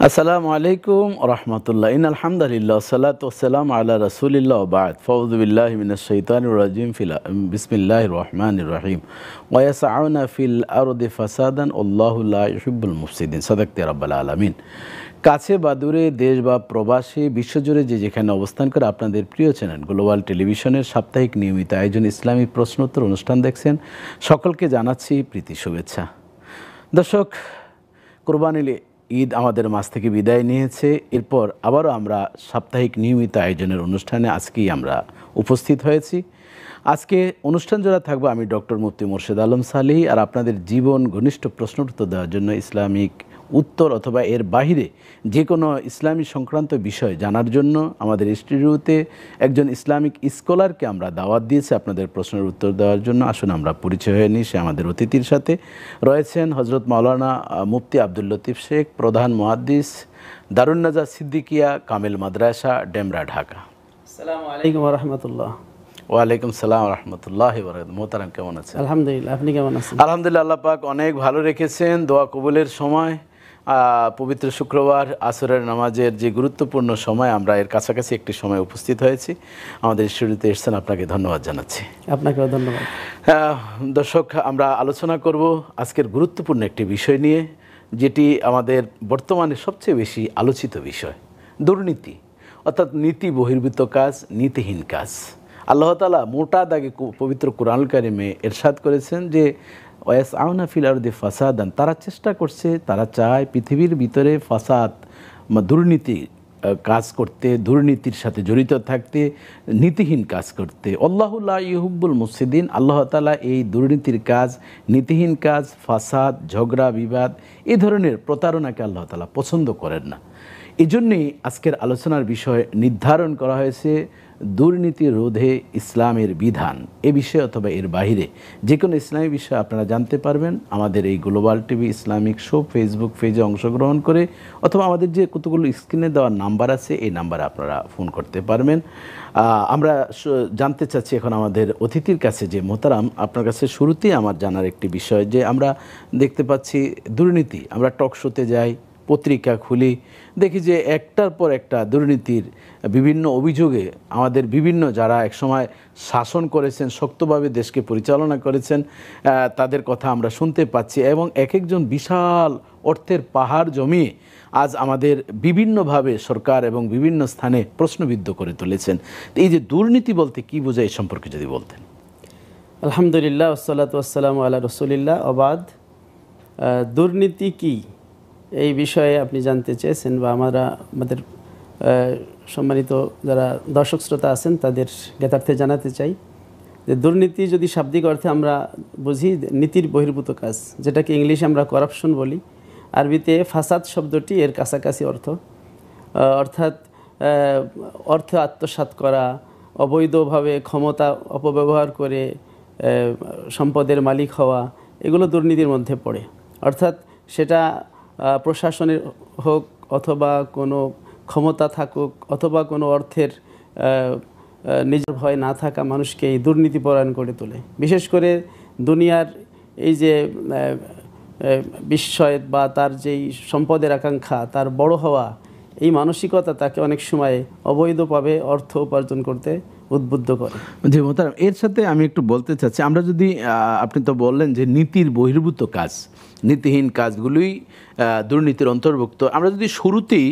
আসসালামু আলাইকুম রহমতুল্লাহ ইন আলহামদুলিল্লাহ সালাতু ওয়াসসালামু আলা রাসূলিল্লাহ ওয়া বা'দ ফাউযু বিল্লাহি মিনাশ শাইতানির রাজিম বিসমিল্লাহির রহমানির রহিম ওয়া ইয়াসআউনা ফিল আরদি ফাসাদান আল্লাহু লা ইউহিব্বুল মুফসিদিন সাদাকতা রাব্বুল আলামিন। কাছে বা দূরে, দেশ বা প্রবাসী, বিশ্বজুড়ে যে যেখানে অবস্থান করে আপনাদের প্রিয় চ্যানেল গ্লোবাল টেলিভিশনের সাপ্তাহিক নিয়মিত আয়োজন ইসলামী প্রশ্নোত্তর অনুষ্ঠান দেখছেন, সকলকে জানাচ্ছি প্রীতি শুভেচ্ছা। দর্শক, কোরবানির ঈদ আমাদের মাঝ থেকে বিদায় নিয়েছে। এরপর আবারও আমরা সাপ্তাহিক নিয়মিত আয়োজনের অনুষ্ঠানে আজকেই আমরা উপস্থিত হয়েছি। আজকে অনুষ্ঠান জোড়া থাকবো আমি ডক্টর মুফতি মোর্শেদ আলম সালেহী, আর আপনাদের জীবন ঘনিষ্ঠ প্রশ্ন উত্তর দেওয়ার জন্য ইসলামিক উত্তর অথবা এর বাহিরে যে কোনো ইসলামী সংক্রান্ত বিষয় জানার জন্য আমাদের স্টুডিওতে একজন ইসলামিক স্কলারকে আমরা দাওয়াত দিয়েছি আপনাদের প্রশ্নের উত্তর দেওয়ার জন্য। আসুন আমরা পরিচয় হয়ে নিই। সে আমাদের অতিথির সাথে রয়েছেন হজরত মাওলানা মুফতি আব্দুল লতিফ শেখ, প্রধান মুহাদ্দিস, দারুন নাজাত সিদ্দিকিয়া কামিল মাদ্রাসা, ডেমরা, ঢাকা। আসসালামু আলাইকুম ওয়া রাহমাতুল্লাহ। ওয়ালাইকুম সালাম রহমতুল্লাহি ওয়া বারাকাতুহু। মোহতারাম, কেমন আছেন? আলহামদুলিল্লাহ, আপনি কেমন আছেন? আলহামদুলিল্লাহ, আল্লাহ পাক অনেক ভালো রেখেছেন। দোয়া কবুলের সময়, পবিত্র শুক্রবার আসরের নামাজের যে গুরুত্বপূর্ণ সময়, আমরা এর কাছাকাছি একটি সময় উপস্থিত হয়েছি। আমাদের স্টুডিওতে এসেছেন, আপনাকে ধন্যবাদ জানাচ্ছি। আপনাকেও ধন্যবাদ। দর্শক, আমরা আলোচনা করব আজকের গুরুত্বপূর্ণ একটি বিষয় নিয়ে, যেটি আমাদের বর্তমানে সবচেয়ে বেশি আলোচিত বিষয়, দুর্নীতি, অর্থাৎ নীতি বহির্ভূত কাজ, নীতিহীন কাজ। আল্লাহ তাআলা মোটা দাগে পবিত্র কুরআনুল কারীমে ইরশাদ করেছেন যে ওয়াসআউনা ফিল আরদি ফাসাদান, তারা চেষ্টা করছে, তারা চায় পৃথিবীর ভিতরে ফাসাদ, দুর্নীতি কাজ করতে, দুর্নীতির সাথে জড়িত থাকতে, নীতিহীন কাজ করতে। আল্লাহু লা ইউহিব্বুল মুফসিদিন, আল্লাহ তাআলা এই দুর্নীতির কাজ, নীতিহীন কাজ, ফাসাদ, ঝগড়া বিবাদ, এই ধরনের প্রতারণাকে আল্লাহ তাআলা পছন্দ করেন না। এই জন্যেই আজকের আলোচনার বিষয় নির্ধারণ করা হয়েছে দুর্নীতি রোধে ইসলামের বিধান। এ বিষয়ে অথবা এর বাহিরে যে কোনো ইসলামী বিষয় আপনারা জানতে পারবেন আমাদের এই global TV Islamic show Facebook পেজে অংশগ্রহণ করে, অথবা আমাদের যে কতগুলো স্ক্রিনে দেওয়ার নাম্বার আছে এই নাম্বারে আপনারা ফোন করতে পারবেন। আমরা জানতে চাচ্ছি এখন আমাদের অতিথির কাছে যে, মোহতারাম, আপনার কাছে শুরুতেই আমার জানার একটি বিষয় যে আমরা দেখতে পাচ্ছি দুর্নীতি, আমরা টক শোতে যাই, পত্রিকা খুলি, দেখি যে একটার পর একটা দুর্নীতির বিভিন্ন অভিযোগে আমাদের বিভিন্ন যারা একসময় শাসন করেছেন, শক্তভাবে দেশকে পরিচালনা করেছেন, তাদের কথা আমরা শুনতে পাচ্ছি, এবং এক একজন বিশাল অর্থের পাহাড় জমিয়ে আজ আমাদের বিভিন্নভাবে সরকার এবং বিভিন্ন স্থানে প্রশ্নবিদ্ধ করে তুলেছেন। এই যে দুর্নীতি বলতে কী বোঝায়, এই সম্পর্কে যদি বলতেন। আলহামদুলিল্লাহ, ওয়াসসালাতু ওয়াসসালামু আলা রাসূলিল্লাহ ওয়া বা'দ। দুর্নীতি কি, এই বিষয়ে আপনি জানতে চেয়েছেন, বা আমাদের সম্মানিত যারা দর্শক শ্রোতা আছেন তাদের জ্ঞাতার্থে জানাতে চাই যে দুর্নীতি যদি শাব্দিক অর্থে আমরা বুঝি নীতির বহির্ভূত কাজ, যেটাকে ইংলিশে আমরা করাপশন বলি, আরবিতে ফাসাদ শব্দটি এর কাছাকাছি অর্থ, অর্থাৎ অর্থ আত্মসাৎ করা, অবৈধভাবে ক্ষমতা অপব্যবহার করে সম্পদের মালিক হওয়া, এগুলো দুর্নীতির মধ্যে পড়ে। অর্থাৎ সেটা প্রশাসনের হোক, অথবা কোনো ক্ষমতা থাকুক, অথবা কোনো অর্থের নিজের ভয় না থাকা মানুষকে এই দুর্নীতিপরায়ণ করে তোলে। বিশেষ করে দুনিয়ার এই যে বিস্ময় বা তার যেই সম্পদের আকাঙ্ক্ষা, তার বড় হওয়া, এই মানসিকতা তাকে অনেক সময় অবৈধভাবে অর্থ উপার্জন করতে উদ্বুদ্ধ করে। জি মোহতারাম, এর সাথে আমি একটু বলতে চাচ্ছি, আমরা যদি, আপনি তো বললেন যে নীতির বহির্ভূত কাজ, নীতিহীন কাজগুলোই দুর্নীতির অন্তর্ভুক্ত। আমরা যদি শুরুতেই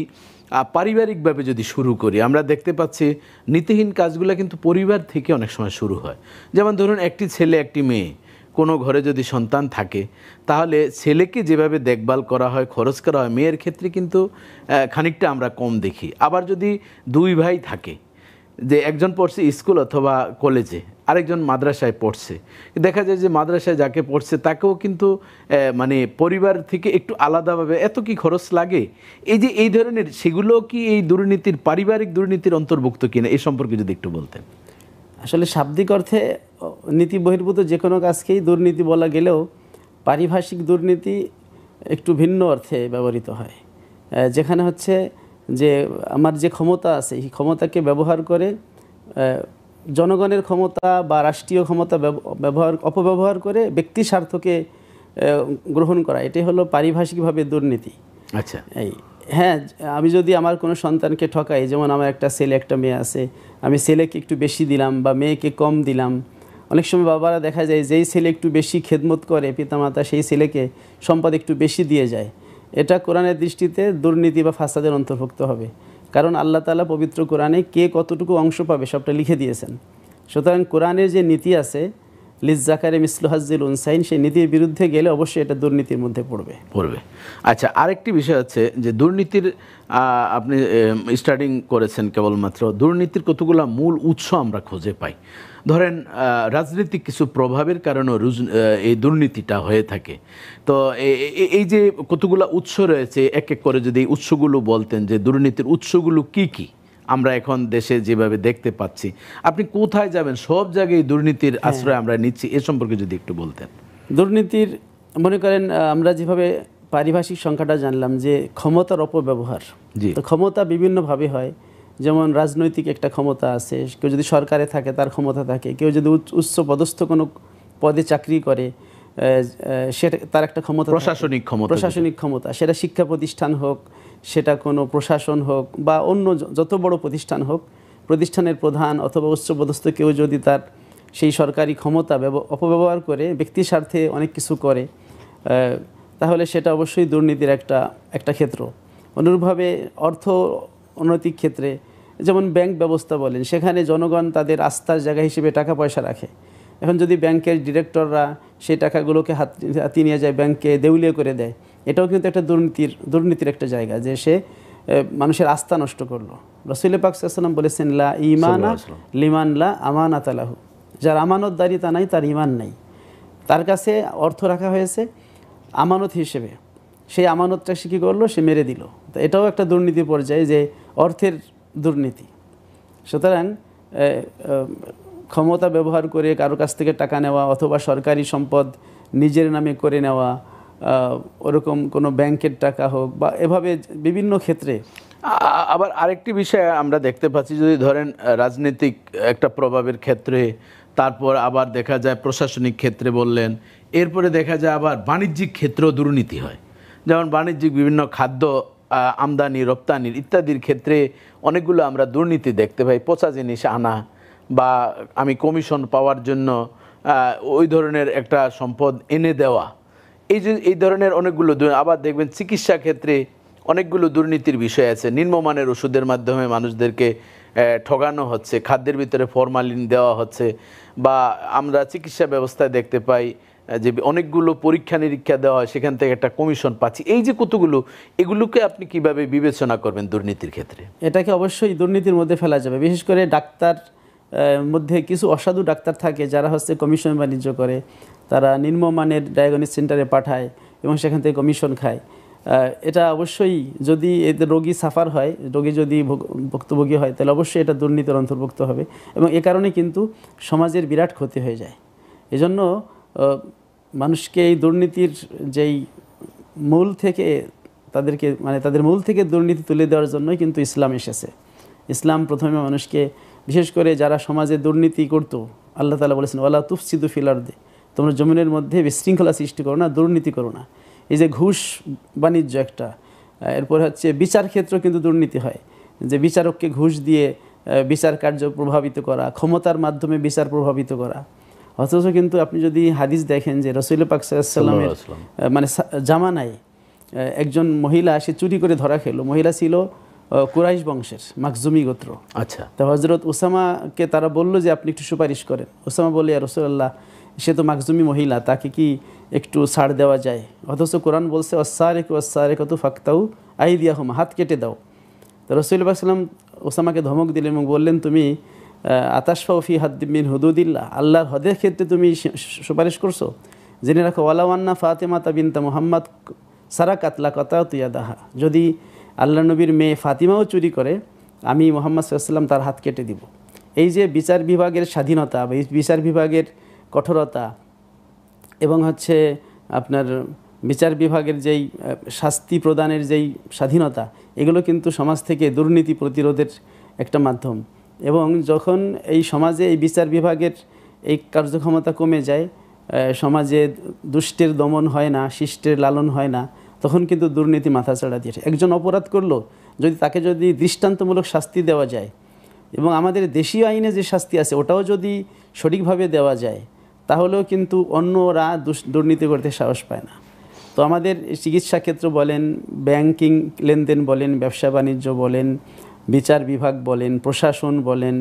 পারিবারিকভাবে যদি শুরু করি, আমরা দেখতে পাচ্ছি নীতিহীন কাজগুলো কিন্তু পরিবার থেকে অনেক সময় শুরু হয়। যেমন ধরুন, একটি ছেলে একটি মেয়ে, কোনো ঘরে যদি সন্তান থাকে, তাহলে ছেলেকে যেভাবে দেখভাল করা হয়, খরচ করা হয়, মেয়ের ক্ষেত্রে কিন্তু খানিকটা আমরা কম দেখি। আবার যদি দুই ভাই থাকে, যে একজন পড়ছে স্কুল অথবা কলেজে, আরেকজন মাদ্রাসায় পড়ছে, দেখা যায় যে মাদ্রাসায় যাকে পড়ছে তাকেও কিন্তু মানে পরিবার থেকে একটু আলাদাভাবে এত কি খরচ লাগে, এই যে এই ধরনের, সেগুলো কি এই দুর্নীতির, পারিবারিক দুর্নীতির অন্তর্ভুক্ত কিনা, এই সম্পর্কে যদি একটু বলতেন। আসলে শাব্দিক অর্থে নীতি বহির্ভূত যে কোনো কাজকেই দুর্নীতি বলা গেলেও পারিভাষিক দুর্নীতি একটু ভিন্ন অর্থে ব্যবহৃত হয়, যেখানে হচ্ছে যে আমার যে ক্ষমতা আছে, এই ক্ষমতাকে ব্যবহার করে জনগণের ক্ষমতা বা রাষ্ট্রীয় ক্ষমতা অপব্যবহার করে ব্যক্তি স্বার্থকে গ্রহণ করা, এটাই হলো পারিভাষিকভাবে দুর্নীতি। আচ্ছা, হ্যাঁ, আমি যদি আমার কোনো সন্তানকে ঠকাই, যেমন আমার একটা ছেলে একটা মেয়ে আছে, আমি ছেলেকে একটু বেশি দিলাম বা মেয়েকে কম দিলাম। অনেক সময় বাবারা দেখা যায় যেই ছেলে একটু বেশি খেদমত করে পিতামাতা, সেই ছেলেকে সম্পদ একটু বেশি দিয়ে যায়। এটা কোরআনের দৃষ্টিতে দুর্নীতি বা ফাসাদের অন্তর্ভুক্ত হবে, কারণ আল্লাহ তাআলা পবিত্র কোরআনে কে কতটুকু অংশ পাবে সবটা লিখে দিয়েছেন। সুতরাং কোরআনের যে নীতি আছে লিজ্জাকারে মিসলু হাজ্জিল উনসাইন, সেই নীতির বিরুদ্ধে গেলে অবশ্যই এটা দুর্নীতির মধ্যে পড়বে। আচ্ছা, আরেকটি বিষয় হচ্ছে যে দুর্নীতির আপনি স্টাডিং করেছেন কেবলমাত্র, দুর্নীতির কতগুলো মূল উৎস আমরা খুঁজে পাই। ধরেন রাজনৈতিক কিছু প্রভাবের কারণেও এই দুর্নীতিটা হয়ে থাকে। তো এই যে কতগুলো উৎস রয়েছে, এক এক করে যদি এই উৎসগুলো বলতেন যে দুর্নীতির উৎসগুলো কি কি আমরা এখন দেশে যেভাবে দেখতে পাচ্ছি, আপনি কোথায় যাবেন সব জায়গায় দুর্নীতির আশ্রয় আমরা নিচ্ছি, এ সম্পর্কে যদি একটু বলতেন। দুর্নীতির মনে করেন আমরা যেভাবে পারিভাষিক সংখ্যাটা জানলাম যে ক্ষমতার অপব্যবহার, তো ক্ষমতা বিভিন্নভাবে হয়। যেমন রাজনৈতিক একটা ক্ষমতা আছে, কেউ যদি সরকারে থাকে তার ক্ষমতা থাকে, কেউ যদি উচ্চ পদস্থ কোনো পদে চাকরি করে সেটা তার একটা ক্ষমতা, প্রশাসনিক ক্ষমতা, সেটা শিক্ষা প্রতিষ্ঠান হোক, সেটা কোনো প্রশাসন হোক বা অন্য যত বড় প্রতিষ্ঠান হোক, প্রতিষ্ঠানের প্রধান অথবা উচ্চপদস্থ কেউ যদি তার সেই সরকারি ক্ষমতা অপব্যবহার করে ব্যক্তির স্বার্থে অনেক কিছু করে, তাহলে সেটা অবশ্যই দুর্নীতির একটা ক্ষেত্র। অনুরূপভাবে অর্থনৈতিক ক্ষেত্রে যেমন ব্যাংক ব্যবস্থা বলেন, সেখানে জনগণ তাদের আস্থার জায়গা হিসেবে টাকা পয়সা রাখে। এখন যদি ব্যাংকের ডিরেক্টররা সেই টাকাগুলোকে হাতে নিয়ে যায়, ব্যাংকে দেউলিয়া করে দেয়, এটাও কিন্তু একটা দুর্নীতির একটা জায়গা, যে সে মানুষের আস্থা নষ্ট করলো। রাসূল পাক সাল্লাল্লাহু আলাইহি ওয়াসাল্লাম বলেছেন, লা ঈমানা লিমান লা আমানাতা লাহু, যার আমানতদারিতা নাই তার ঈমান নাই। তার কাছে অর্থ রাখা হয়েছে আমানত হিসেবে, সেই আমানতটা সে কী করলো, সে মেরে দিল। তো এটাও একটা দুর্নীতির পর্যায়ে, যে অর্থের দুর্নীতি। সুতরাং ক্ষমতা ব্যবহার করে কারো কাছ থেকে টাকা নেওয়া অথবা সরকারি সম্পদ নিজের নামে করে নেওয়া, ওরকম কোনো ব্যাংকের টাকা হোক বা এভাবে বিভিন্ন ক্ষেত্রে। আবার আরেকটি বিষয় আমরা দেখতে পাচ্ছি, যদি ধরেন রাজনৈতিক একটা প্রভাবের ক্ষেত্রে, তারপর আবার দেখা যায় প্রশাসনিক ক্ষেত্রে বললেন, এরপরে দেখা যায় আবার বাণিজ্যিক ক্ষেত্রেও দুর্নীতি হয়। যেমন বাণিজ্যিক বিভিন্ন খাদ্য আমদানি রপ্তানির ইত্যাদির ক্ষেত্রে অনেকগুলো আমরা দুর্নীতি দেখতে পাই। পচা জিনিস আনা বা আমি কমিশন পাওয়ার জন্য ওই ধরনের একটা সম্পদ এনে দেওয়া, এই ধরনের অনেকগুলো। আবার দেখবেন চিকিৎসা ক্ষেত্রে অনেকগুলো দুর্নীতির বিষয় আছে। নিম্নমানের ওষুধের মাধ্যমে মানুষদেরকে ঠগানো হচ্ছে, খাদ্যের ভিতরে ফরমালিন দেওয়া হচ্ছে, বা আমরা চিকিৎসা ব্যবস্থায় দেখতে পাই যে অনেকগুলো পরীক্ষা নিরীক্ষা দেওয়া হয়, সেখান থেকে একটা কমিশন পাচ্ছি। এই যে কতগুলো, এগুলোকে আপনি কিভাবে বিবেচনা করবেন দুর্নীতির ক্ষেত্রে? এটাকে অবশ্যই দুর্নীতির মধ্যে ফেলা যাবে। বিশেষ করে ডাক্তার মধ্যে কিছু অসাধু ডাক্তার থাকে যারা হচ্ছে কমিশন বাণিজ্য করে, তারা নিম্নমানের ডায়াগনস্টিক সেন্টারে পাঠায় এবং সেখান থেকে কমিশন খায়। এটা অবশ্যই, যদি এতে রোগী সাফার হয়, রোগী যদি ভুক্তভোগী হয়, তাহলে অবশ্যই এটা দুর্নীতির অন্তর্ভুক্ত হবে এবং এ কারণে কিন্তু সমাজের বিরাট ক্ষতি হয়ে যায়। এজন্য মানুষকে এই দুর্নীতির যেই মূল থেকে তাদের মূল থেকে দুর্নীতি তুলে দেওয়ার জন্যই কিন্তু ইসলাম এসেছে। ইসলাম প্রথমে মানুষকে, বিশেষ করে যারা সমাজে দুর্নীতি করতো, আল্লাহ তাআলা বলেছেন, ওয়ালা তুফসিদু ফিল আরদি, তোমরা জমিনের মধ্যে বিশৃঙ্খলা সৃষ্টি করো না, দুর্নীতি করো না। এই যে ঘুষ বাণিজ্য একটা, এরপর হচ্ছে বিচার ক্ষেত্র কিন্তু দুর্নীতি হয়, যে বিচারককে ঘুষ দিয়ে বিচার কার্য প্রভাবিত করা, ক্ষমতার মাধ্যমে বিচার প্রভাবিত করা। অথচ কিন্তু আপনি যদি হাদিস দেখেন যে রাসূল পাক সাল্লাল্লাহু আলাইহি ওয়াসাল্লামের জামানায় একজন মহিলা সে চুরি করে ধরা খেলো। মহিলা ছিল কুরাইশ বংশের, মাখজুমি গোত্র। আচ্ছা, তো হযরত উসামাকে তারা বলল যে আপনি একটু সুপারিশ করেন। উসামা বলে, ইয়া রাসূলুল্লাহ, সে তো মাখজুমি মহিলা, তাকে কি একটু ছাড় দেওয়া যায়? অথচ কোরআন বলছে, ওয়াস-সারিকু ফাকতাউ আইদিয়াহুমা, হাত কেটে দাও। তো রাসূল পাক সাল্লাম উসামাকে ধমক দিলেন এবং বললেন, তুমি আতাশফাউ ফি হাদ্দিম মিন হুদুদিল্লাহ, আল্লাহর হদের ক্ষেত্রে তুমি সুপারিশ করছো? জেনে রাখো, ওয়ালাউ আন্না ফাতিমাতা বিনতা মুহাম্মদ সারাকাত লাকাতাতু ইয়াদাহা, যদি আল্লাহ নবীর মেয়ে ফাতিমাও চুরি করে, আমি মুহাম্মদ সাল্লাল্লাহু আলাইহি ওয়াসাল্লাম তার হাত কেটে দিব। এই যে বিচার বিভাগের স্বাধীনতা বা বিচার বিভাগের কঠোরতা এবং হচ্ছে আপনার বিচার বিভাগের যেই শাস্তি প্রদানের যেই স্বাধীনতা, এগুলো কিন্তু সমাজ থেকে দুর্নীতি প্রতিরোধের একটা মাধ্যম। এবং যখন এই সমাজে এই বিচার বিভাগের এই কার্যক্ষমতা কমে যায়, সমাজে দুষ্টের দমন হয় না, শিষ্টের লালন হয় না, তখন কিন্তু দুর্নীতি মাথাচাড়া দিয়েছে। একজন অপরাধ করলো, তাকে যদি দৃষ্টান্তমূলক শাস্তি দেওয়া যায় এবং আমাদের দেশীয় আইনে যে শাস্তি আছে ওটাও যদি সঠিকভাবে দেওয়া যায়, তাহলেও কিন্তু অন্যরা দুর্নীতি করতে সাহস পায় না। তো আমাদের চিকিৎসা ক্ষেত্র বলেন, ব্যাংকিং লেনদেন বলেন, ব্যবসা বাণিজ্য বলেন, বিচার বিভাগ বলেন, প্রশাসন বলেন,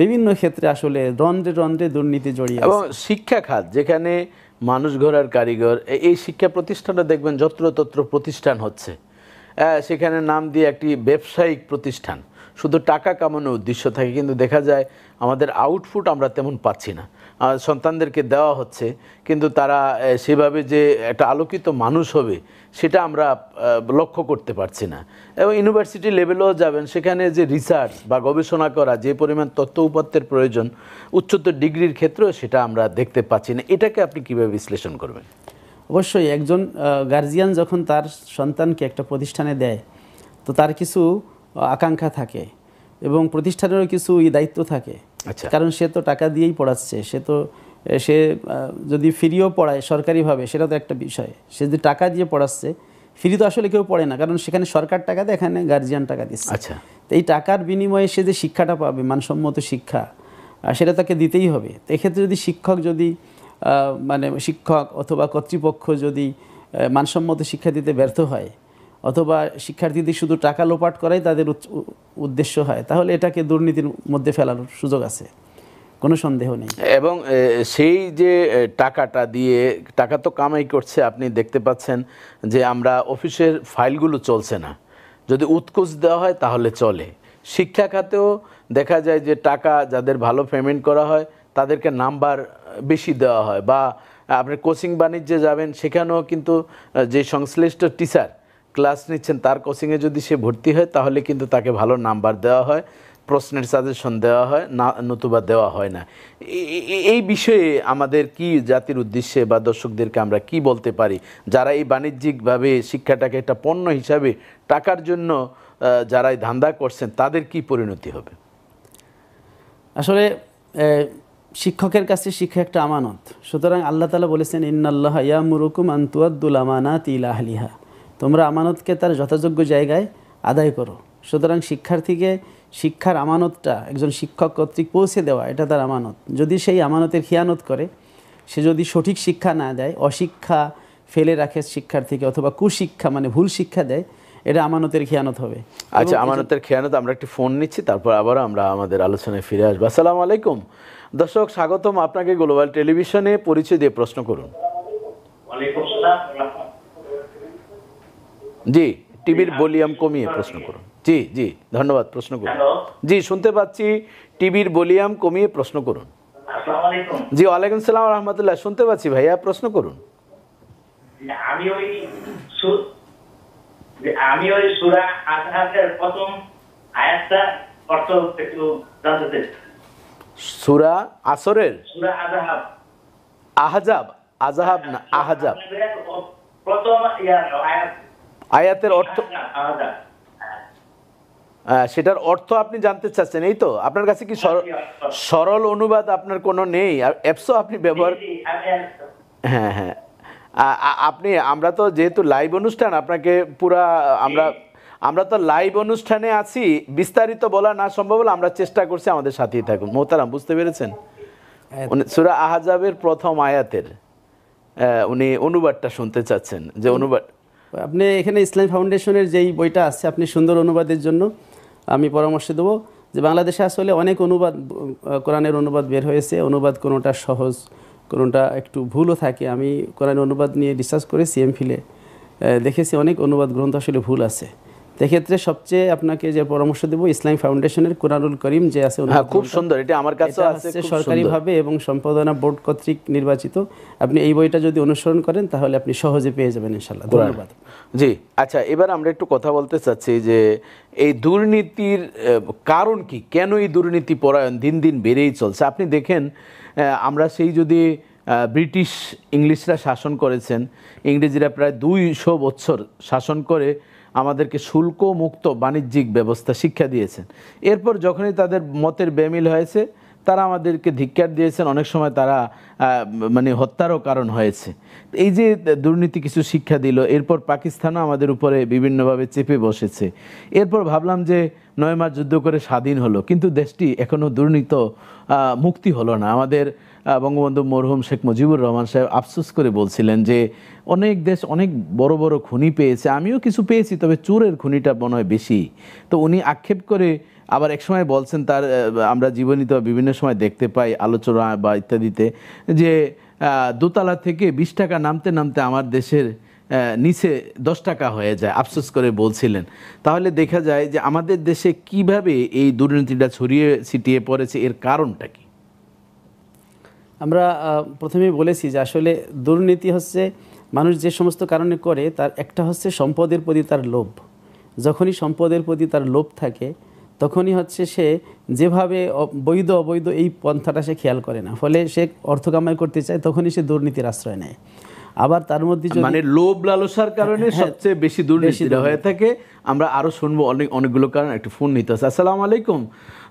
বিভিন্ন ক্ষেত্রে আসলে রন্ধ্রে রন্ধ্রে দুর্নীতি জড়িয়ে আছে। এবং শিক্ষা খাত, যেখানে মানুষ গড়ার কারিগর, এই শিক্ষা প্রতিষ্ঠানটা দেখবেন যত্রতত্র প্রতিষ্ঠান হচ্ছে, সেখানে নাম দিয়ে একটি ব্যবসায়িক প্রতিষ্ঠান, শুধু টাকা কামানোর উদ্দেশ্য থাকে, কিন্তু দেখা যায় আমাদের আউটপুট আমরা তেমন পাচ্ছি না। সন্তানদেরকে দেওয়া হচ্ছে, কিন্তু তারা সেভাবে যে একটা আলোকিত মানুষ হবে সেটা আমরা লক্ষ্য করতে পারছি না। এবং ইউনিভার্সিটি লেভেলেও যাবেন, সেখানে যে রিসার্চ বা গবেষণা করা, যে পরিমাণ তথ্য উপাত্তের প্রয়োজন উচ্চতর ডিগ্রির ক্ষেত্রেও সেটা আমরা দেখতে পাচ্ছি না। এটাকে আপনি কীভাবে বিশ্লেষণ করবেন? অবশ্যই একজন গার্জিয়ান যখন তার সন্তানকে একটা প্রতিষ্ঠানে দেয়, তো তার কিছু আকাঙ্ক্ষা থাকে এবং প্রতিষ্ঠানেরও কিছু দায়িত্ব থাকে। আচ্ছা, কারণ সে তো টাকা দিয়েই পড়াচ্ছে, সে যদি ফ্রিও পড়ায় সরকারিভাবে, সেটা তো একটা বিষয়। সে যদি টাকা দিয়ে পড়াচ্ছে, ফ্রি তো আসলে কেউ পড়ে না, কারণ সেখানে সরকার টাকা দেয়, এখানে গার্জিয়ান টাকা দিচ্ছে। আচ্ছা, তো এই টাকার বিনিময়ে সে যে শিক্ষাটা পাবে, মানসম্মত শিক্ষা, সেটা তাকে দিতেই হবে। তো এক্ষেত্রে যদি শিক্ষক অথবা কর্তৃপক্ষ যদি মানসম্মত শিক্ষা দিতে ব্যর্থ হয়, অথবা শিক্ষার্থীদের শুধু টাকা লোপাট করাই তাদের উদ্দেশ্য হয়, তাহলে এটাকে দুর্নীতির মধ্যে ফেলার সুযোগ আছে, কোনো সন্দেহ নেই। এবং সেই যে টাকাটা দিয়ে, টাকা তো কামাই করছে, আপনি দেখতে পাচ্ছেন যে আমরা অফিসের ফাইলগুলো চলছে না, যদি উৎকোচ দেওয়া হয় তাহলে চলে। শিক্ষা খাতেও দেখা যায় যে টাকা যাদের ভালো পেমেন্ট করা হয় তাদেরকে নাম্বার বেশি দেওয়া হয়, বা আপনি কোচিং বাণিজ্যে যাবেন, সেখানেও কিন্তু যে সংশ্লিষ্ট টিচার ক্লাস নিচ্ছেন তার কোচিংয়ে যদি সে ভর্তি হয় তাহলে কিন্তু তাকে ভালো নাম্বার দেওয়া হয়, প্রশ্নের সাজেশন দেওয়া হয় না, নতুবা দেওয়া হয় না। এই বিষয়ে আমাদের কি জাতির উদ্দেশ্যে বা দর্শকদেরকে আমরা কি বলতে পারি, যারা এই বাণিজ্যিকভাবে শিক্ষাটাকে একটা পণ্য হিসাবে টাকার জন্য যারা ধান্দা করছেন, তাদের কি পরিণতি হবে? আসলে শিক্ষকের কাছে শিক্ষা একটা আমানত। সুতরাং আল্লাহ তাআলা বলেছেন, ইন্নাল্লাহা ইয়ামুরুকুম আন তুআদ্দুল আমানাতি ইলা আহলিহা, তোমরা আমানতকে তার যথাযোগ্য জায়গায় আদায় করো। সুতরাং শিক্ষার্থীকে শিক্ষার আমানতটা একজন শিক্ষক কর্তৃক পৌঁছে দেওয়া, এটা তার আমানত। যদি সেই আমানতের খিয়ানত করে, সে যদি সঠিক শিক্ষা না দেয়, অশিক্ষা ফেলে রাখে শিক্ষার্থীকে, অথবা কুশিক্ষা ভুল শিক্ষা দেয়, এটা আমানতের খিয়ানত হবে। আচ্ছা, আমানতের খিয়ানত। আমরা একটি ফোন নিচ্ছি, তারপর আবার আমরা আমাদের আলোচনায় ফিরে আসবো। আসসালামু আলাইকুম দর্শক, স্বাগতম আপনাকে গ্লোবাল টেলিভিশনে। পরিচয় দিয়ে প্রশ্ন করুন। জি, টিভির ভলিউম কমিয়ে প্রশ্ন করুন। জি জি, ধন্যবাদ, প্রশ্ন করুন। জি, শুনতে পাচ্ছি, টিভির ভলিউম কমিয়ে প্রশ্ন করুন। জি, ওয়ালাইকুম সালাম রহমতুল্লাহ, শুনতে পাচ্ছি ভাইয়া, প্রশ্ন করুন। আমি ওই সূরা আযহাবের প্রথম আয়াতটা অর্থ একটু জানতে চাই। সূরা আসরের সূরা আযহাব, আযহাব না আহজাব, প্রথম আয়াতের অর্থ, সেটার অর্থ আপনি জানতে চাচ্ছেন, এই তো? আপনার কাছে কি সরল অনুবাদ আপনার কোনো নেই? অ্যাপসও আপনি ব্যবহার? হ্যাঁ হ্যাঁ, আমরা তো যেহেতু লাইভ অনুষ্ঠান, আপনাকে পুরা আমরা তো লাইভ অনুষ্ঠানে আছি, বিস্তারিত বলা না সম্ভব হলে আমরা চেষ্টা করছি, আমাদের সাথেই থাকুন। মোহতারাম, বুঝতে পেরেছেন? সূরা আহজাবের প্রথম আয়াতের উনি অনুবাদটা শুনতে চাচ্ছেন, যে অনুবাদ। আপনি এখানে ইসলাম ফাউন্ডেশনের যেই বইটা আছে, আপনি সুন্দর অনুবাদের জন্য আমি পরামর্শ দেবো যে বাংলাদেশে আসলে অনেক অনুবাদ, কোরআনের অনুবাদ বের হয়েছে। অনুবাদ কোনোটা সহজ, কোনোটা একটু ভুলও থাকে। আমি কোরআন অনুবাদ নিয়ে রিসার্চ করেছি এমফিলে, দেখেছি অনেক অনুবাদ গ্রন্থ আসলে ভুল আছে। সেক্ষেত্রে সবচেয়ে আপনাকে যে পরামর্শ দেব, ইসলাম ফাউন্ডেশনের কুরআনুল করিম যে আছে, খুব সুন্দর, এটা আমার কাছে আছে, সরকারিভাবে এবং সম্পাদনা বোর্ড কর্তৃক নির্বাচিত। আপনি এই বইটা যদি অনুসরণ করেন তাহলে আপনি সহজে পেয়ে যাবেন ইনশাআল্লাহ। ধন্যবাদ। জি, আচ্ছা, এবার আমরা একটু কথা বলতে চাচ্ছি যে এই দুর্নীতির কারণ কি, কেন এই দুর্নীতি পরায়ণ দিন দিন বেড়েই চলছে? আপনি দেখেন, আমরা সেই যদি ব্রিটিশ ইংলিশরা শাসন করেছেন, ইংরেজিরা প্রায় 200 বছর শাসন করে আমাদেরকে শুল্ক মুক্ত বাণিজ্যিক ব্যবস্থা শিক্ষা দিয়েছেন। এরপর যখনই তাদের মতের বেমিল হয়েছে, তারা আমাদেরকে ধিক্কার দিয়েছেন, অনেক সময় তারা মানে হত্যারও কারণ হয়েছে। এই যে দুর্নীতি কিছু শিক্ষা দিল, এরপর পাকিস্তানও আমাদের উপরে বিভিন্নভাবে চেপে বসেছে। এরপর ভাবলাম যে 9 মাস যুদ্ধ করে স্বাধীন হলো, কিন্তু দেশটি এখনও দুর্নীতি মুক্তি হলো না। আমাদের বঙ্গবন্ধু মরহুম শেখ মুজিবুর রহমান সাহেব আফসোস করে বলছিলেন যে অনেক দেশ অনেক বড় বড় খনি পেয়েছে, আমিও কিছু পেয়েছি, তবে চোরের খনিটা মনে হয় বেশি। তো উনি আক্ষেপ করে আবার একসময় বলছেন, তার আমরা জীবনীতে বিভিন্ন সময় দেখতে পাই আলোচনা বা ইত্যাদিতে, যে দোতলা থেকে 20 টাকা নামতে নামতে আমার দেশের নিচে 10 টাকা হয়ে যায়, আফসোস করে বলছিলেন। তাহলে দেখা যায় যে আমাদের দেশে কিভাবে এই দুর্নীতিটা ছড়িয়ে ছিটিয়ে পড়েছে, এর কারণটা কি? আমরা প্রথমেই বলেছি যে আসলে দুর্নীতি হচ্ছে মানুষ যে সমস্ত কারণে করে, তার একটা হচ্ছে সম্পদের প্রতি তার লোভ। যখনই সম্পদের প্রতি তার লোভ থাকে, তখনই হচ্ছে সে যেভাবে বৈধ অবৈধ এই পন্থাটা সে খেয়াল করে না, ফলে সে অর্থ কামাই করতে চায়, তখনই সে দুর্নীতির আশ্রয় নেয়। আবার তার মধ্যে মানে লোভ লালসার কারণে সবচেয়ে বেশি দুর্নীতি হয়ে থাকে। আমরা আরো শুনবো অনেকগুলো কারণ। একটু ফোন নিতে আছে। আসসালামু আলাইকুম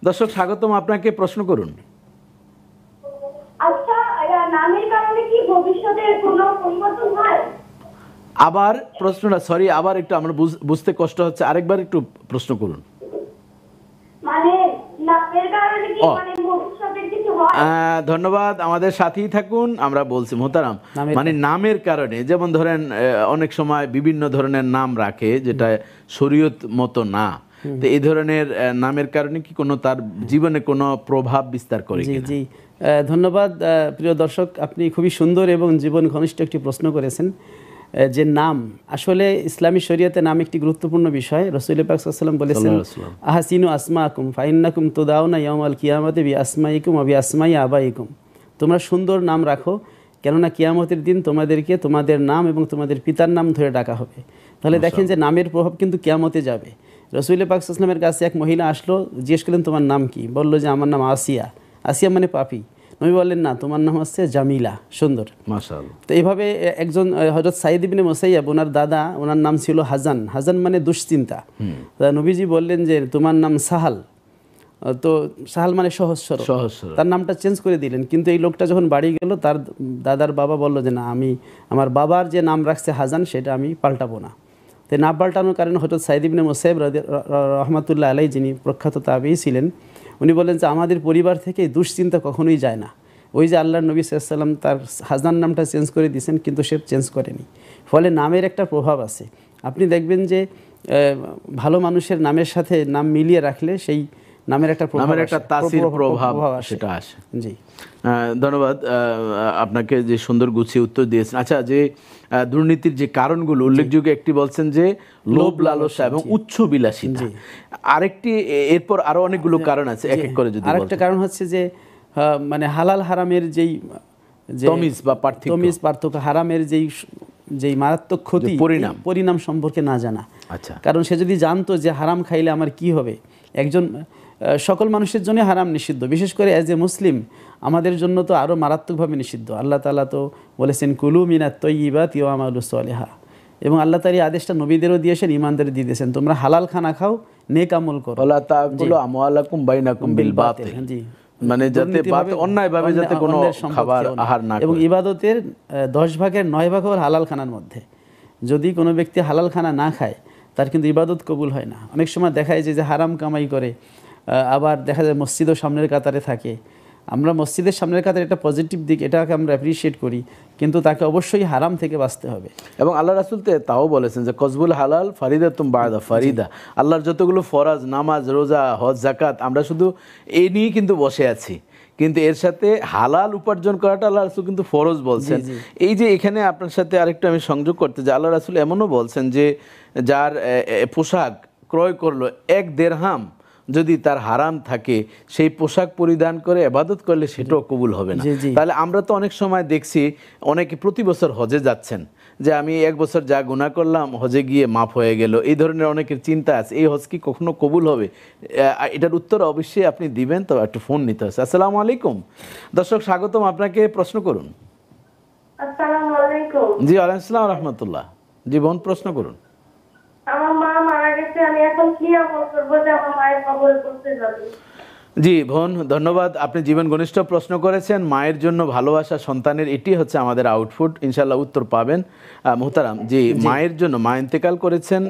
দর্শক, স্বাগতম আপনাকে, প্রশ্ন করুন। আচ্ছা, নামের কারণে কি ভবিষ্যতে কোনো পরিবর্তন হয়? আবার প্রশ্নটা, সরি, আবার একটু আমরা বুঝতে কষ্ট হচ্ছে, আরেকবার একটু প্রশ্ন করুন। মানে নামের কারণে কি মানে ভবিষ্যতে কিছু হয়? ধন্যবাদ, আমাদের সাথেই থাকুন। আমরা বলছি মোহতারাম, মানে নামের কারণে, যেমন ধরেন অনেক সময় বিভিন্ন ধরনের নাম রাখে যেটা শরীয়ত মতো না, তো এই ধরনের নামের কারণে কি কোনো তার জীবনে কোনো প্রভাব বিস্তার করে? জি জি, ধন্যবাদ প্রিয় দর্শক, আপনি খুবই সুন্দর এবং জীবন ঘনিষ্ঠ একটি প্রশ্ন করেছেন। যে নাম, আসলে ইসলামী শরীয়তে নাম একটি গুরুত্বপূর্ণ বিষয়। রাসূল পাক সাল্লাল্লাহু আলাইহি ওয়াসাল্লাম বলেছেন, আহসিনু আসমাকুম ফাইন্নাকুম তুদাউনা ইয়াউমাল কিয়ামাতি বিআসমাইকুম ওয়া বিআসমাই আবাইকুম। তোমরা সুন্দর নাম রাখো, কেননা কিয়ামতের দিন তোমাদেরকে তোমাদের নাম এবং তোমাদের পিতার নাম ধরে ডাকা হবে। তাহলে দেখেন যে নামের প্রভাব কিন্তু কিয়ামতে যাবে। রাসূল পাক সাল্লাল্লাহু আলাইহি ওয়াসাল্লামের কাছে এক মহিলা আসলো, জিজ্ঞেস করলেন তোমার নাম কি? বলল যে আমার নাম আসিয়া। আসিয়া মানে পাপী। নবী বললেন না, তোমার নাম হচ্ছে জামিলা, সুন্দর। মাশাআল্লাহ। তো এইভাবে একজন হযরত সাঈদ ইবনে মুসাইয়াব, ওনার দাদা, ওনার নাম ছিল হাজান। হাজান মানে দুশ্চিন্তা। নবীজি বললেন যে তোমার নাম সাহাল। তো সাহাল মানে সহজ সরল, তার নামটা চেঞ্জ করে দিলেন। কিন্তু এই লোকটা যখন বাড়ি গেল, তার দাদার বাবা বলল যে না, আমি আমার বাবার যে নাম রাখছে হাজান, সেটা আমি পাল্টাবো না। তো না পাল্টানোর কারণে হযরত সাঈদ ইবনে মুসাইয়াব রাহমাতুল্লাহ আলাইহি, যিনি প্রখ্যাত তাবেঈ ছিলেন, উনি বলেন যে আমাদের পরিবার থেকে দুশ্চিন্তা কখনোই যায় না। ওই যে আল্লাহর নবী সাল্লাল্লাহু আলাইহি ওয়াসাল্লাম তার হাজান নামটা চেঞ্জ করে দিয়েছেন, কিন্তু সে চেঞ্জ করেনি। ফলে নামের একটা প্রভাব আছে। আপনি দেখবেন যে ভালো মানুষের নামের সাথে নাম মিলিয়ে রাখলে সেই নামের একটা প্রভাব সেটা আসে। জি, ধন্যবাদ আপনাকে, যে সুন্দর গুছিয়ে উত্তর দিয়েছেন। আচ্ছা, যে দুর্নীতির যে কারণগুলো উল্লেখযোগ্য, একটি বলছেন যে লোভ লালসা এবং উচ্চ বিলাসিতা, আরেকটি, এরপর আরো অনেকগুলো কারণ আছে, এক এক করে যদি। আরেকটা কারণ হচ্ছে যে মানে হালাল হারামের যেই তমিজ বা পার্থক্য, হারামের যেই মারাত্মক ক্ষতি পরিণাম সম্পর্কে না জানা। আচ্ছা, কারণ সে যদি জানতো যে হারাম খাইলে আমার কি হবে, একজন সকল মানুষের জন্য হারাম নিষিদ্ধ, বিশেষ করে অ্যাজ এ মুসলিম আমাদের জন্য তো আরও মারাত্মকভাবে নিষিদ্ধ। আল্লাহ তাআলা তো বলেছেন কুলু মিনাত তাইয়্যিবাতি ওয়া আমালুস সালিহা, এবং আল্লাহ তাআলা এই আদেশটা নবীদেরও দিয়েছেন, ঈমানদারও দিয়েছেন, তোমরা হালাল খানা খাও, নেক আমল করো। ওয়ালা তাকুলু আমওয়ালাকুম বাইনাকুম বিল বাতিল, জি, মানে যাতে অন্যায়ভাবে যাতে কোনো খাবার আহার না করে। এবং ইবাদতের 10 ভাগের 9 ভাগ হল হালাল খানার মধ্যে। যদি কোনো ব্যক্তি হালাল খানা না খায়, তার কিন্তু ইবাদত কবুল হয় না। অনেক সময় দেখা যায় যে হারাম কামাই করে, আবার দেখা যায় মসজিদও সামনের কাতারে থাকে। আমরা মসজিদের সামনের কাতারে একটা পজিটিভ দিক, এটাকে আমরা অ্যাপ্রিশিয়েট করি, কিন্তু তাকে অবশ্যই হারাম থেকে বাঁচতে হবে। এবং আল্লাহ রাসূল তাও বলেছেন যে কসবুল হালাল ফারিদাতুম বা'দা ফারিদা, আল্লাহর যতগুলো ফরজ, নামাজ, রোজা, হজ, যাকাত, আমরা শুধু এই নিয়ে কিন্তু বসে আছি, কিন্তু এর সাথে হালাল উপার্জন করাটা আল্লাহ রাসূল কিন্তু ফরজ বলছেন। এই যে এখানে আপনার সাথে আরেকটু আমি সংযোগ করতে, যে আল্লাহ রাসূল এমনও বলছেন যে যার পোশাক ক্রয় করলো 1 দিরহাম, যদি তার হারাম থাকে, সেই পোশাক পরিধান করে ইবাদত করলে সেটাও কবুল হবে না। তাহলে আমরা তো অনেক সময় দেখছি অনেকে প্রতি বছর হজে যাচ্ছেন, যে আমি 1 বছর যা গুনাহ করলাম হজে গিয়ে মাফ হয়ে গেল, এই ধরনের অনেকের চিন্তা আছে। এই হজ কি কখনো কবুল হবে? এটার উত্তর অবশ্যই আপনি দিবেন, তো একটু ফোন নিতে হচ্ছে। আসসালামু আলাইকুম দর্শক, স্বাগতম আপনাকে, প্রশ্ন করুন। আসসালামু আলাইকুম। জি, ওয়ালাইকুম আসসালাম ওয়া রাহমাতুল্লাহ। জি বোন, প্রশ্ন করুন। আমার মা মারা গেছে, আমি এখন কি আমল করব যে আমার মায়ের কবরে পৌঁছে যাবে? জি বোন, ধন্যবাদ। আপনি জীবন ঘনিষ্ঠ প্রশ্ন করেছেন। মায়ের জন্য ভালোবাসা সন্তানের, এটি হচ্ছে আমাদের আউটপুট। ইনশাল্লাহ উত্তর পাবেন। মোহতারাম, জি মায়ের জন্য, মা ইন্তেকাল করেছেন,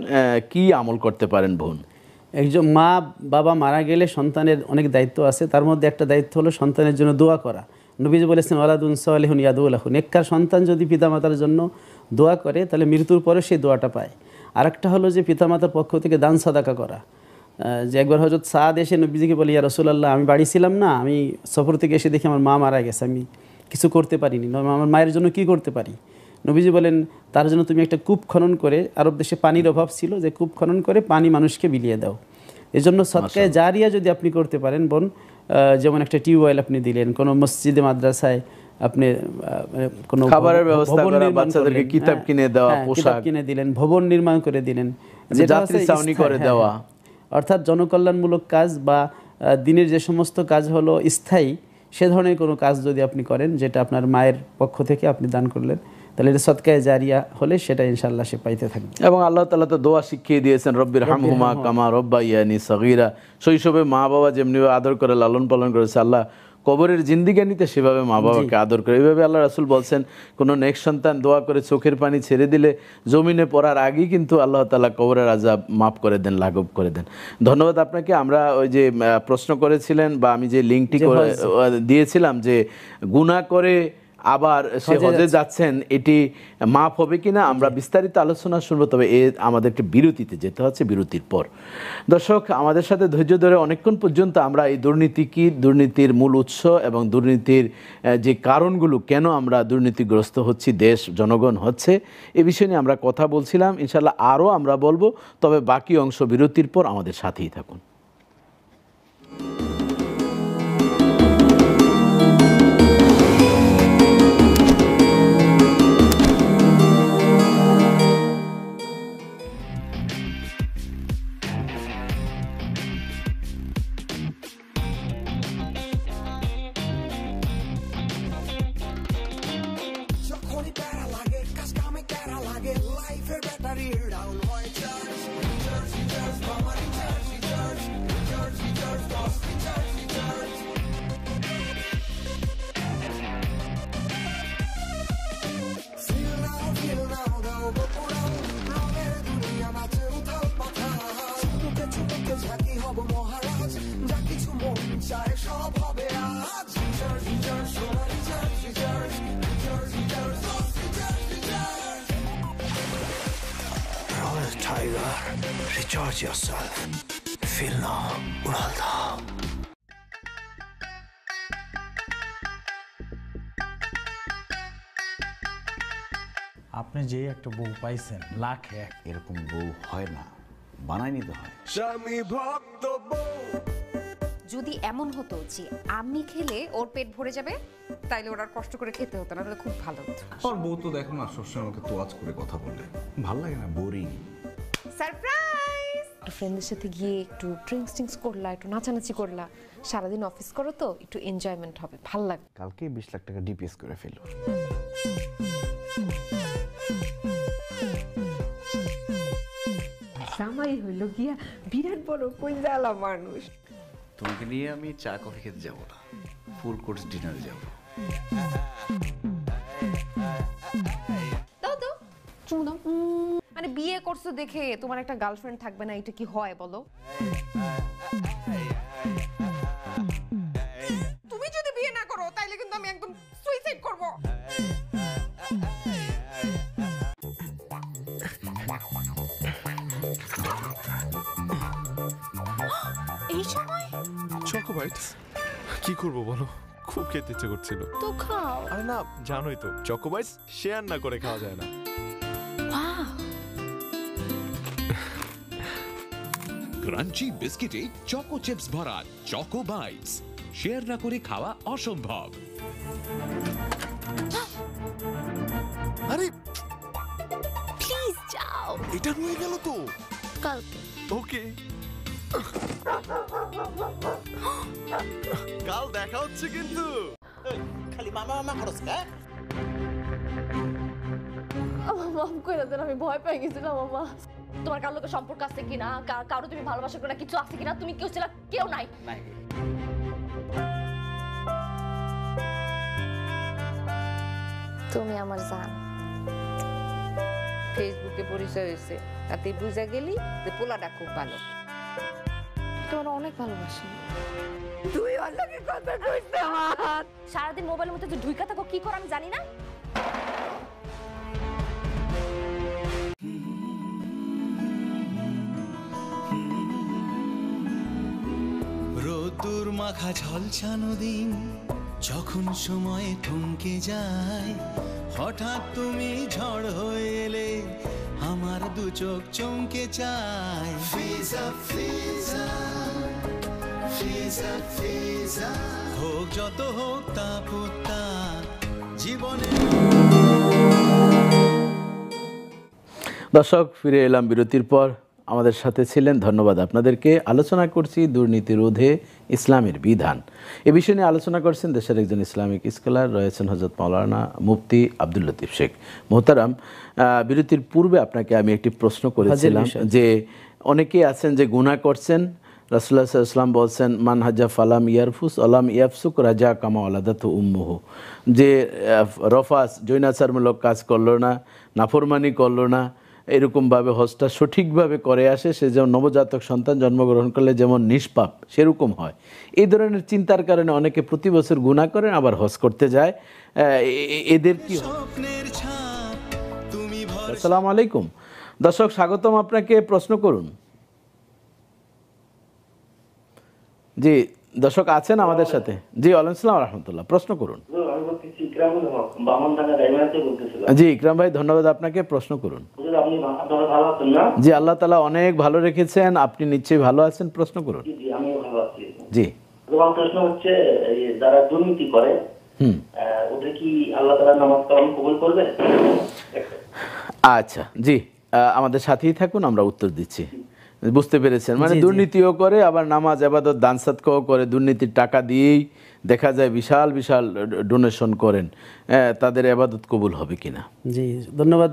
কি আমল করতে পারেন বোন? একজন মা বাবা মারা গেলে সন্তানের অনেক দায়িত্ব আছে, তার মধ্যে একটা দায়িত্ব হলো সন্তানের জন্য দোয়া করা। নবীজি বলেছেন ওয়ালাদুন সালিহুন ইয়াদউ লাহু, নেককার সন্তান যদি পিতামাতার জন্য দোয়া করে তাহলে মৃত্যুর পরে সেই দোয়াটা পায়। আরেকটা হলো যে পিতামাতার পক্ষ থেকে দান সাদাকা করা। যে একবার হযরত সাদ এসে নবীজিকে বলে, ইয়া রাসূলুল্লাহ, আমি বাড়ি ছিলাম না, আমি সফর থেকে এসে দেখি আমার মা মারা গেছে, আমি কিছু করতে পারিনি, আমার মায়ের জন্য কি করতে পারি? নবীজি বলেন তার জন্য তুমি একটা কূপ খনন করে, আরব দেশে পানির অভাব ছিল, যে কূপ খনন করে পানি মানুষকে বিলিয়ে দাও। এজন্য সদকায়ে জারিয়া যদি আপনি করতে পারেন বোন, যেমন একটা টিউবওয়েল আপনি দিলেন, কোনো মসজিদে মাদ্রাসায় আপনি কোনো খাবারের ব্যবস্থা করা, বাচ্চাদেরকে কিতাব কিনে দেওয়া, পোশাক কিনে দিলেন, ভবন নির্মাণ করে দিলেন, যাত্রী ছাউনি করে দেওয়া, অর্থাৎ জনকল্যাণমূলক কাজ বা দিনের যে সমস্ত কাজ হলো স্থায়ী, সে ধরনের কোনো কাজ যদি আপনি করেন যেটা আপনার মায়ের পক্ষ থেকে আপনি দান করলেন, তাহলে এটা সদকায়ে জারিয়া হলে সেটা ইনশাআল্লাহ সে পাইতে থাকবে। এবং আল্লাহ তাআলা তো দোয়া শিখিয়ে দিয়েছেন, রব্বির হামহুমা কামা রব্বায়ানি সগীরা। শৈশবে মা বাবা যেমনি আদর করে লালন পালন করেছে, আল্লাহ কবরের জিন্দিগানিতে সেভাবে মা বাবাকে আদর করে। এইভাবে আল্লাহ রাসূল বলছেন, কোনো নেক সন্তান দোয়া করে চোখের পানি ছেড়ে দিলে জমিনে পড়ার আগেই কিন্তু আল্লাহ তাআলা কবরের আযাব মাফ করে দেন, লাঘব করে দেন। ধন্যবাদ আপনাকে। আমরা ওই যে প্রশ্ন করেছিলেন বা আমি যে লিঙ্কটি দিয়েছিলাম যে গুনাহ করে আবার সে হজে যাচ্ছেন, এটি মাফ হবে কিনা, আমরা বিস্তারিত আলোচনা শুনবো। তবে আমাদেরকে বিরতিতে যেতে হচ্ছে, বিরতির পর। দর্শক আমাদের সাথে ধৈর্য ধরে অনেকক্ষণ পর্যন্ত আমরা এই দুর্নীতি কি, দুর্নীতির মূল উৎস এবং দুর্নীতির যে কারণগুলো, কেন আমরা দুর্নীতিগ্রস্ত হচ্ছি, দেশ জনগণ হচ্ছে, এ বিষয় নিয়ে আমরা কথা বলছিলাম। ইনশাআল্লাহ আরও আমরা বলবো, তবে বাকি অংশ বিরতির পর আমাদের সাথেই থাকুন। Tiger, recharge yourself. Feel now, Ronaldo. আপনি যে একটা বউ পাইছেন, লাখ এক। এরকম বউ হয় না, বানাই নিতে হয়। স্বামী ভক্ত বউ। যদি এমন হতো যে আমি খেলে ওর পেট ভরে যাবে, তাইলে ওর আর কষ্ট করে খেতে হতো না, তাহলে খুব ভালো হতো। আমার বউ তো দেখো না, সবসময় আমাকে তোয়াজ করে কথা বলে, ভাল লাগে না, বোরিং। সারপ্রাইজ! একটু ফ্রেন্ডদের সাথে গিয়ে একটু ড্রিঙ্কস করলা, একটু নাচানাচি করলা, সারাদিন অফিস করো তো, একটু এনজয়মেন্ট হবে, ভাল লাগবে। কালকে 20 লাখ টাকা ডিপিএস করে ফেলল। জামাই হইল গিয়া বিরাট বড় কইজালা মানুষ। তোমাকে নিয়ে আমি চা কফি খেতে যাব না, ফুল কোর্স ডিনারে যাব। দাও দাও, চুমু দাও। মানে বিয়ে করছো দেখে তোমার একটা গার্লফ্রেন্ড থাকবে না, এটা কি হয় বলো? তুমি যদি বিয়ে না করো তাইলে কিন্তু আমি একদম সুইসাইড করব। এই সময় চকোবাইটস কি করব বলো, খুব খেতে ইচ্ছে করছিল তো খাও। আরে না, জানোই তো চকোবাইটস শেয়ার না করে খাওয়া যায় না। ক্রাঞ্চি বিস্কিটে চকো চিপস ভরা চকো বাইটস, শেয়ার না করে খাওয়া অসম্ভব। আরে প্লিজ যাও, এটা রয়ে গেল তো। কালকে ওকে, কাল দেখা হচ্ছে কিন্তু। খালি মামা মামা করছ কা? মাফ করে দেন, আমি ভয় পেয়ে গেছিলাম মামা। তোমার কার লোকের সম্পর্ক আছে কিনা, কারো তুমি ভালোবাসা কিনা, কিছু আছে কিনা, তুমি কেউ ছিল, কেউ নাই। তুমি আমার জান। ফেসবুকে পরিচয় হয়েছে, তাতে বুঝা গেলি যে পোলাটা খুব ভালো। তোর অনেক ভালোবাসি। তুই অন্যকে কথা কইছ আমার। সারাদিন মোবাইলের মধ্যে ঢুইকা থাকো, কি কর আমি জানি না। রোদ্দুর মাখা ঝলসানো দিন যখন সময় থমকে যায়, হঠাৎ তুমি ঝড় হয়ে এলে আমার দু চোখ চমকে চায়। ফিজা ফিজা ফিজা ফিজা হোক যত হোক তাপতা জীবনে। দর্শক, ফিরে এলাম বিরতির পর। আমাদের সাথে ছিলেন, ধন্যবাদ আপনাদেরকে। আলোচনা করছি দুর্নীতি রোধে ইসলামের বিধান। এ বিষয় নিয়ে আলোচনা করছেন দেশের একজন ইসলামিক স্কলার, রয়েছেন হযরত মাওলানা মুফতি আব্দুল লতিফ শেখ। মোহতারাম, বিরতির পূর্বে আপনাকে আমি একটি প্রশ্ন করেছিলাম যে অনেকেই আছেন যে গুনাহ করছেন। রাসূলুল্লাহ সাল্লাল্লাহু আলাইহি ওয়াসাল্লাম বলছেন, মান হাজ্জা ফালাম ইয়ারফুস ওয়ালাম ইয়াফসুক রাজা কামা ওয়ালাদাতু উম্মুহু, যে রফাস জৈনাচারমূলক কাজ করলো না, নাফরমানি করলো না, এরকমভাবে হজটা সঠিকভাবে করে আসে, সে যেমন নবজাতক সন্তান জন্মগ্রহণ করলে যেমন নিষ্পাপ সেরকম হয়। এই ধরনের চিন্তার কারণে অনেকে প্রতি বছর গুনাহ করেন, আবার হজ করতে যায়। এদের কি? আসসালামু আলাইকুম দর্শক, স্বাগতম আপনাকে। প্রশ্ন করুন। জি দর্শক আছেন আমাদের সাথে। জি ওয়ালাইকুম আসসালাম ওয়া রাহমাতুল্লাহ, প্রশ্ন করুন। জি ইকরাম ভাই, ধন্যবাদ আপনাকে, প্রশ্ন করুন। জি আল্লাহ তাআলা অনেক ভালো রেখেছেন, আপনি নিশ্চয়ই ভালো আছেন, প্রশ্ন করুন। জি প্রশ্ন হচ্ছে, যারা দুর্নীতি করে ওদের কি আল্লাহ তাআলা নামাজ কালাম কবুল করবে? আচ্ছা, জি আমাদের সাথেই থাকুন, আমরা উত্তর দিচ্ছি। বুঝতে পেরেছেন, মানে দুর্নীতিও করে, আবার নামাজ ইবাদত দান সাদকাও করে, দুর্নীতির টাকা দিয়েই দেখা যায় বিশাল বিশাল ডোনেশন করেন, তাদের ইবাদত কবুল হবে কিনা? জি ধন্যবাদ।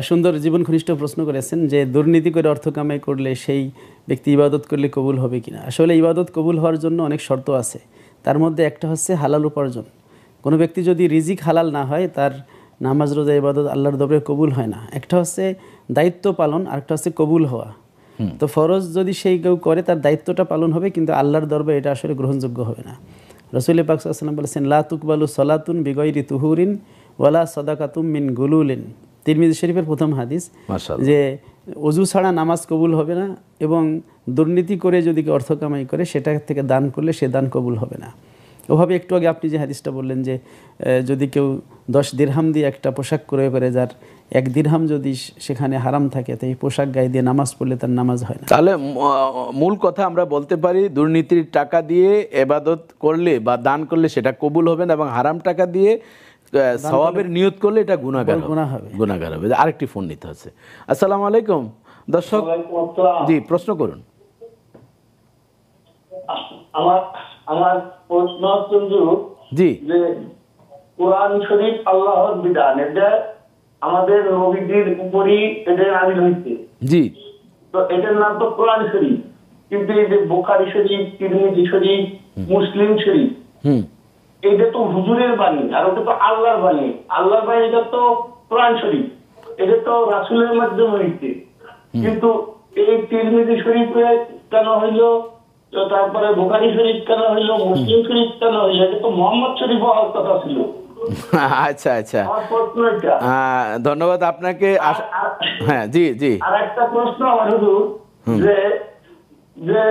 সুন্দর জীবন ঘনিষ্ঠ প্রশ্ন করেছেন যে দুর্নীতি করে অর্থ কামাই করলে সেই ব্যক্তি ইবাদত করলে কবুল হবে কিনা। আসলে ইবাদত কবুল হওয়ার জন্য অনেক শর্ত আছে, তার মধ্যে একটা হচ্ছে হালাল উপার্জন। কোনো ব্যক্তি যদি রিজিক হালাল না হয়, তার নামাজ রোজা ইবাদত আল্লাহর দরবারে কবুল হয় না। একটা হচ্ছে দায়িত্ব পালন, আরেকটা হচ্ছে কবুল হওয়া। তো ফরজ যদি সেই কেউ করে, তার দায়িত্বটা পালন হবে, কিন্তু আল্লাহর দরবারে এটা আসলে গ্রহণযোগ্য হবে না। রাসূল পাক সাল্লাল্লাহু আলাইহি ওয়াসাল্লাম বলেছেন, লা তুকবালু সালাতুন বিগাইরি তুহুরিন ওয়ালা সাদাকাতুম মিন গুলুলিন। তিরমিজি শরীফের প্রথম হাদিস, যে ওযু ছাড়া নামাজ কবুল হবে না, এবং দুর্নীতি করে যদি কেউ অর্থ কামাই করে সেটা থেকে দান করলে সে দান কবুল হবে না। ওভাবে একটু আগে আপনি যে হাদিসটা বললেন যে যদি কেউ 10 দিরহাম দিয়ে একটা পোশাক ক্রয় করে, যার 1 দিরহাম যদি সেখানে হারাম থাকে, তো এই পোশাক গায়ে দিয়ে নামাজ পড়লে তার নামাজ হয় না। তাহলে মূল কথা আমরা বলতে পারি, দুর্নীতির টাকা দিয়ে ইবাদত করলে বা দান করলে সেটা কবুল হবে না, এবং হারাম টাকা দিয়ে সওয়াবের নিয়ত করলে এটা গুনাহগার হবে। আরেকটি ফোন নিতে হচ্ছে। আসসালামু আলাইকুম দর্শক, জি প্রশ্ন করুন। আমার প্রশ্ন হচ্ছে জি, যে কোরআন শরীফ আল্লাহর বিধান, এটা আমাদের নবীদের উপরই এটা নাযিল হয়েছে। জি, তো এটার নাম তো কোরআন শরীফ, কিন্তু এই যে বুখারী শরীফ, তিরমিজি শরীফ, মুসলিম শরীফ, এটা তো হুজুরের বাণী, আর ওটা তো আল্লাহর বাণী। আল্লাহর বাণী এটা তো কোরআন শরীফ, এটা তো রাসূলের মাধ্যমে হয়েছে। কিন্তু এই তিরমিজি শরীফে কেন হইলো, তারপরে বুখারী শরীফ কেন হইলো, মুসলিম শরীফ কেন হইলো? এটা তো মুহাম্মদ শরীফ হওয়ার কথা ছিল। আচ্ছা আচ্ছা, ধন্যবাদ আপনাকে। হ্যাঁ জি জি, আর একটা প্রশ্ন আমার হুজুর, যে যে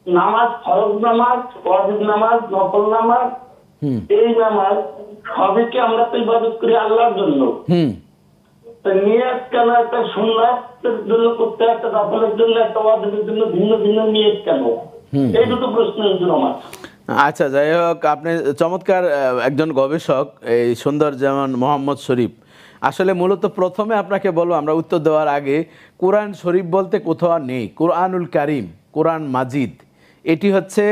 নামাজ, ফরজ নামাজ, ওয়াজিব নামাজ, নফল নামাজ, এই নামাজ সবই কি আমরা তো ইবাদত করি আল্লাহর জন্য, তো নিয়ত কেন একটা সুন্নাতের জন্য করতে, একটা নফলের জন্য, একটা ওয়াজিবের জন্য ভিন্ন ভিন্ন নিয়ত কেন? এই দুটো প্রশ্ন হুজুর আমার। আচ্ছা, যাই হোক, আপনি চমৎকার একজন গবেষক, এই সুন্দর যেমন মোহাম্মদ শরীফ। আসলে মূলত প্রথমে আপনাকে বলবো, আমরা উত্তর দেওয়ার আগে, কোরআন শরীফ বলতে কোথাও নেই। কোরআনুল কারিম, কোরআন মাজিদ, এটি হচ্ছে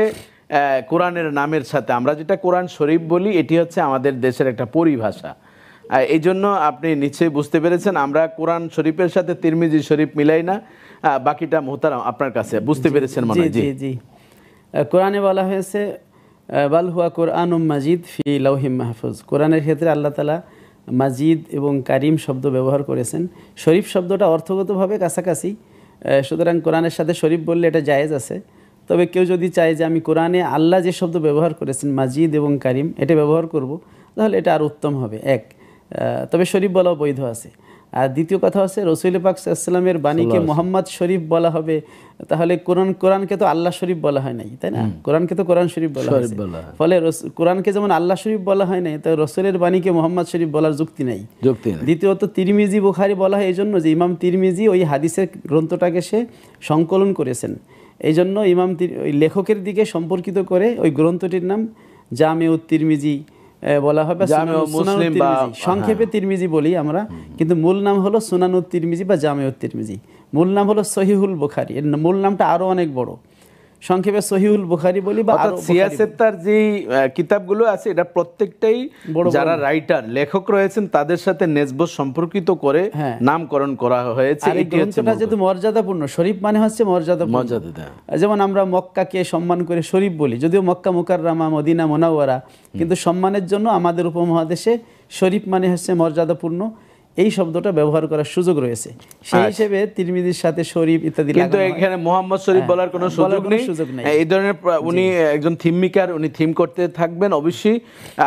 কোরআনের নামের সাথে আমরা যেটা কোরআন শরীফ বলি, এটি হচ্ছে আমাদের দেশের একটা পরিভাষা। এই জন্য আপনি নিশ্চয়ই বুঝতে পেরেছেন, আমরা কোরআন শরীফের সাথে তিরমিজি শরীফ মিলাই না। বাকিটা মোহতারাম আপনার কাছে, বুঝতে পেরেছেন মনে হয়? জি জি, কোরআনে বলা হয়েছে বাল হুয়া কোরআনুম মাজিদ ফি লাউহিম মাহফুজ। কোরআনের ক্ষেত্রে আল্লাহ তাআলা মাজিদ এবং কারিম শব্দ ব্যবহার করেছেন। শরীফ শব্দটা অর্থগতভাবে কাছাকাছি, সুতরাং কোরআনের সাথে শরীফ বললে এটা জায়েজ আছে। তবে কেউ যদি চায় যে আমি কোরআনে আল্লাহ যে শব্দ ব্যবহার করেছেন মাজিদ এবং কারিম এটা ব্যবহার করব, তাহলে এটা আর উত্তম হবে এক। তবে শরীফ বলাও বৈধ আছে। আর দ্বিতীয় কথা হচ্ছে রসুল পাক সাল্লাল্লাহু আলাইহি ওয়াসাল্লামের বাণীকে মোহাম্মদ শরীফ বলা হবে, তাহলে কোরআনকে তো আল্লাহ শরীফ বলা হয় নাই, তাই না? কোরআনকে তো কোরআন শরীফ বলা হয়েছে। ফলে কোরআনকে যেমন আল্লাহ শরীফ বলা হয় নাই, তো রসুলের বাণীকে মোহাম্মদ শরীফ বলার যুক্তি নাই। দ্বিতীয়ত তিরমিজি বুখারী বলা হয় এই জন্য যে ইমাম তিরমিজি ওই হাদিসের গ্রন্থটাকে সে সংকলন করেছেন, এই জন্য ওই লেখকের দিকে সম্পর্কিত করে ওই গ্রন্থটির নাম জামেউত তিরমিজি বলা হবে, সংক্ষেপে তিরমিজি বলি আমরা, কিন্তু মূল নাম হলো সুনানুত তিরমিজি বা জামেউত তিরমিজি। মূল নাম হলো সহিহুল বুখারী, এর মূল নামটা আরো অনেক বড়, সংক্ষেপে সহিহুল বুখারী বলি। বা সিয়াসেতার যে কিতাবগুলো আছে এটা প্রত্যেকটাই যারা রাইটার লেখক রয়েছেন তাদের সাথে নেসবত সম্পর্কিত করে নামকরণ করা হয়েছে। এই গ্রন্থটা যেহেতু মর্যাদাপূর্ণ, শরীফ মানে হচ্ছে মর্যাদাপূর্ণ। যেমন আমরা মক্কাকে সম্মান করে শরীফ বলি, যদিও মক্কা মুকাররমা মদিনা মুনাওয়ারা, কিন্তু সম্মানের জন্য আমাদের উপমহাদেশে শরীফ মানে হচ্ছে মর্যাদাপূর্ণ, এই শব্দটা ব্যবহার করার সুযোগ রয়েছে। সেই হিসেবে তিরমিজির সাথে শরীফ ইত্যাদি, কিন্তু এখানে মোহাম্মদ শরীফ বলার কোনো সুযোগ নেই। এই ধরনের উনি একজন থিম মেকার, উনি থিম করতে থাকবেন অবশ্যই,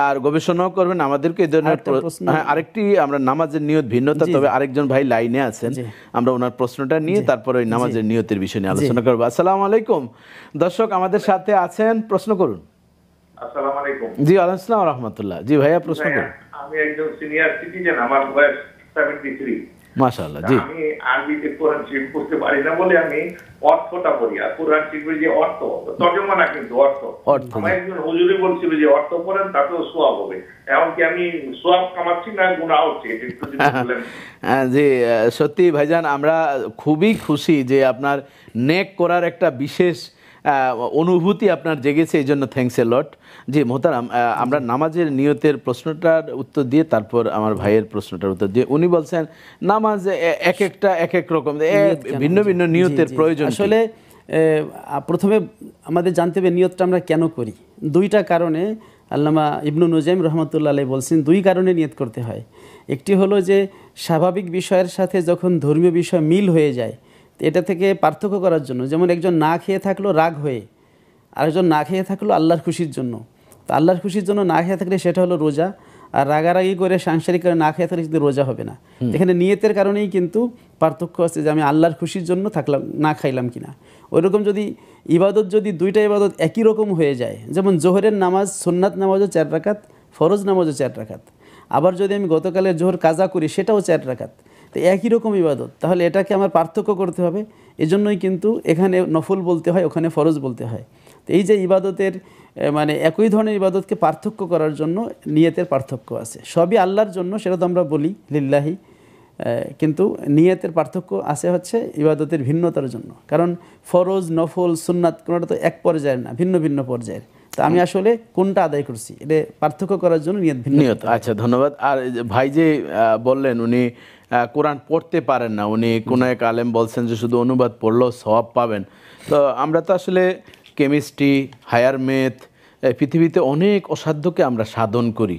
আর গবেষণাও করবেন আমাদেরকে এই ধরনের। আরেকটি আমরা নামাজের নিয়ত ভিন্নতা, তবে আরেকজন ভাই লাইনে আছেন, আমরা ওনার প্রশ্নটা নিয়ে তারপরে ওই নামাজের নিয়তের বিষয় নিয়ে আলোচনা করবো। আসসালামু আলাইকুম দর্শক, আমাদের সাথে আছেন, প্রশ্ন করুন। আসসালামু আলাইকুম। জি ওয়ালাইকুম আসসালাম ওয়া রাহমাতুল্লাহ। জি ভাইয়া প্রশ্ন করুন। আমি একজন সিনিয়র সিটিজেন, আমার বয়স 73। মাশাআল্লাহ। জি, আমি আরবিতে কোরআন শরীফ পড়তে পারি না বলে আমি অর্থটা পড়ি, আর কোরআন শরীফের যে অর্থ, তর্জমা না কিন্তু অর্থ, আমার একজন হুজুরে বলছিল যে অর্থ পড়েন তাতেও সওয়াব হবে। এমনকি আমি সওয়াব কামাচ্ছি না গুনাহ হচ্ছে, এটা একটু যদি বলেন। জি সত্যি ভাইজান, আমরা খুবই খুশি যে আপনার নেক করার একটা বিশেষ অনুভূতি আপনার জেগেছে, এই জন্য থ্যাঙ্কস এ লট। জি মোহতারাম, আমরা নামাজের নিয়তের প্রশ্নটার উত্তর দিয়ে তারপর আমার ভাইয়ের প্রশ্নটার উত্তর দিয়ে, উনি বলছেন নামাজ এক একটা এক এক রকম ভিন্ন ভিন্ন নিয়তের প্রয়োজন। আসলে প্রথমে আমাদের জানতে হবে নিয়তটা আমরা কেন করি। দুইটা কারণে আল্লামা ইবনু নুজাইম রহমতুল্লাহ আলাইহি বলছেন, দুই কারণে নিয়ত করতে হয়। একটি হলো যে স্বাভাবিক বিষয়ের সাথে যখন ধর্মীয় বিষয় মিল হয়ে যায়, এটা থেকে পার্থক্য করার জন্য। যেমন একজন না খেয়ে থাকলো রাগ হয়ে, আরেকজন না খেয়ে থাকলো আল্লাহর খুশির জন্য। তো আল্লাহর খুশির জন্য না খেয়ে থাকলে সেটা হলো রোজা, আর রাগারাগি করে সাংসারিক করে না খেয়ে থাকলে কিন্তু রোজা হবে না। এখানে নিয়তের কারণেই কিন্তু পার্থক্য আছে যে আমি আল্লাহর খুশির জন্য থাকলাম, না খাইলাম কিনা। ওইরকম যদি ইবাদত, যদি দুইটা ইবাদত একই রকম হয়ে যায়, যেমন জোহরের নামাজ সুন্নাত নামাজও 4 রাকাত, ফরজ নামাজও 4 রাকাত, আবার যদি আমি গতকালের জোহর কাজা করি সেটাও 4 রাকাত, তো একই রকম ইবাদত, তাহলে এটাকে আমার পার্থক্য করতে হবে। এজন্যই কিন্তু এখানে নফল বলতে হয়, ওখানে ফরজ বলতে হয়। তো এই যে ইবাদতের মানে একই ধরনের ইবাদতকে পার্থক্য করার জন্য নিয়তের পার্থক্য আছে। সবই আল্লাহর জন্য, সেটা তো আমরা বলি লিল্লাহি, কিন্তু নিয়তের পার্থক্য আছে হচ্ছে ইবাদতের ভিন্নতার জন্য। কারণ ফরজ, নফল, সুন্নাত কোনোটা তো এক পর্যায়ের না, ভিন্ন ভিন্ন পর্যায়ের। তো আমি আসলে কোনটা আদায় করছি এটা পার্থক্য করার জন্য নিয়ত ভিন্ন। আচ্ছা, ধন্যবাদ। আর ভাই যে বললেন উনি কোরআন পড়তে পারেন না, উনি কোনো এক আলেম বলছেন যে শুধু অনুবাদ পড়লেও সওয়াব পাবেন। তো আমরা তো আসলে কেমিস্ট্রি, হায়ার ম্যাথ, পৃথিবীতে অনেক অসাধ্যকে আমরা সাধন করি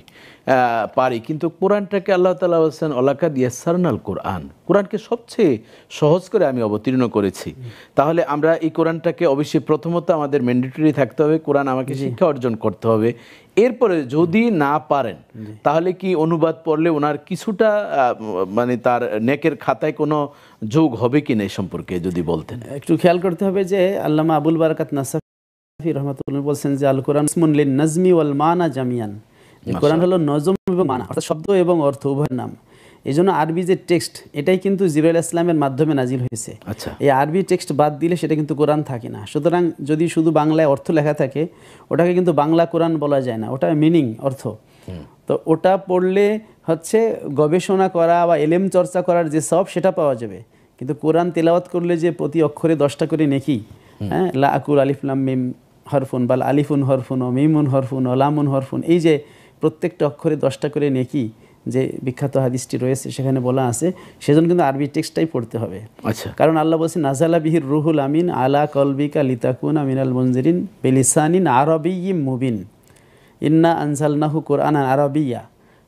পারি, কিন্তু কোরআনটাকে আল্লাহ তাআলা বলছেন ওয়ালাকাদ ইয়াসসারনাল কোরআন, কোরআনকে সবচেয়ে সহজ করে আমি অবতীর্ণ করেছি। তাহলে আমরা এই কোরআনটাকে অবশ্যই প্রথমত আমাদের ম্যান্ডেটরি থাকতে হবে, কোরআন আমাকে শিক্ষা অর্জন করতে হবে। এরপরে যদি না পারেন তাহলে কি অনুবাদ পড়লে ওনার কিছুটা মানে তার নেকের খাতায় কোনো যোগ হবে কি না এই সম্পর্কে যদি বলতেন। একটু খেয়াল করতে হবে যে আল্লামা আবুল বারাকাত নাসাফি রহমাতুল্লাহ বলছেন যে আল কোরআন ইসমুন লিন নাজমি ওয়াল মানা জামিয়ান, কোরআন হলো নজম এবং মানা, অর্থাৎ শব্দ এবং অর্থ উভয়ের নাম। এই জন্য আরবি যে টেক্সট, এটাই কিন্তু জিবরাইল ইসলামের মাধ্যমে নাজিল হয়েছে। এই আরবি টেক্সট বাদ দিলে সেটা কিন্তু কোরআন থাকে না। সুতরাং যদি শুধু বাংলায় অর্থ লেখা থাকে ওটাকে কিন্তু বাংলা কোরআন বলা যায় না, ওটা মিনিং, অর্থ। তো ওটা পড়লে হচ্ছে গবেষণা করা বা এলেম চর্চা করার যে সব সেটা পাওয়া যাবে, কিন্তু কোরআন তেলাওয়াত করলে যে প্রতি অক্ষরে 10টা করে নেকি, হ্যাঁ, লা আকুল আলিফ লাম মিম হরফুন, বাল আলিফুন হরফুন, ও মিমুন হরফুন, ও লামুন হরফুন, এই যে প্রত্যেকটা অক্ষরে 10টা করে নেকি যে বিখ্যাত হাদিসটি রয়েছে সেখানে বলা আছে, সেজন্য কিন্তু আরবি টেক্সটটাই পড়তে হবে। আচ্ছা, কারণ আল্লাহ বলছেন নাজালা বিহির রুহুল আমিন আলা কলবিকা লিতাকুনা মিনাল মুনজিরিন বিলিসানিন আরাবিয়্যিম মুবিন ইন্না আনজালনাহু কুরআনান আরাবিয়্যা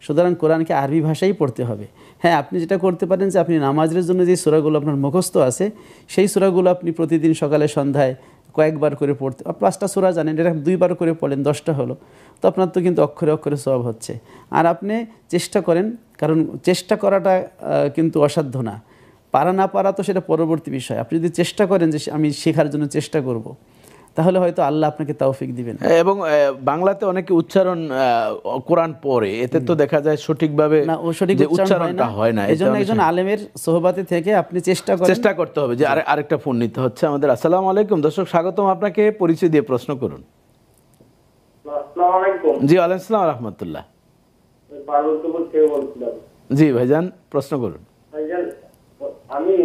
সুতরাং কোরআনকে আরবি ভাষায় পড়তে হবে। হ্যাঁ, আপনি যেটা করতে পারেন যে আপনি নামাজের জন্য যে সূরাগুলো আপনার মুখস্থ আছে সেই সূরাগুলো আপনি প্রতিদিন সকালে সন্ধ্যায় কয়েকবার করে পড়তে, 5টা সূরা জানেন, এটা 2বার করে পড়েন, 10টা হলো, তো আপনার তো কিন্তু অক্ষরে অক্ষরে সওয়াব হচ্ছে। আর আপনি চেষ্টা করেন, কারণ চেষ্টা করাটা কিন্তু অসাধ্য না, পারা না পারা তো সেটা পরবর্তী বিষয়। আপনি যদি চেষ্টা করেন যে আমি শেখার জন্য চেষ্টা করব, তাহলে হয়তো আল্লাহ আপনাকে তৌফিক দিবেন। এবং বাংলাতে অনেকে উচ্চারণ কোরআন পড়ে, এতে তো দেখা যায় সঠিকভাবে না, ও সঠিক যে উচ্চারণটা উচ্চারণটা হয় না। এজন্য একজন আলেমের সোহবাতে থেকে আপনি চেষ্টা করতে হবে। যে আরেকটা ফোন নিতে হচ্ছে আমাদের। আসসালামু আলাইকুম দর্শক, স্বাগতম আপনাকে, পরিচয় দিয়ে প্রশ্ন করুন। আসসালামু আলাইকুম। জি ওয়ালাইকুম আসসালাম ওয়া রাহমাতুল্লাহ। পার্বতীপুর থেকে বলছিলাম। জি ভাইজান, প্রশ্ন করুন। ভাইজান, আমি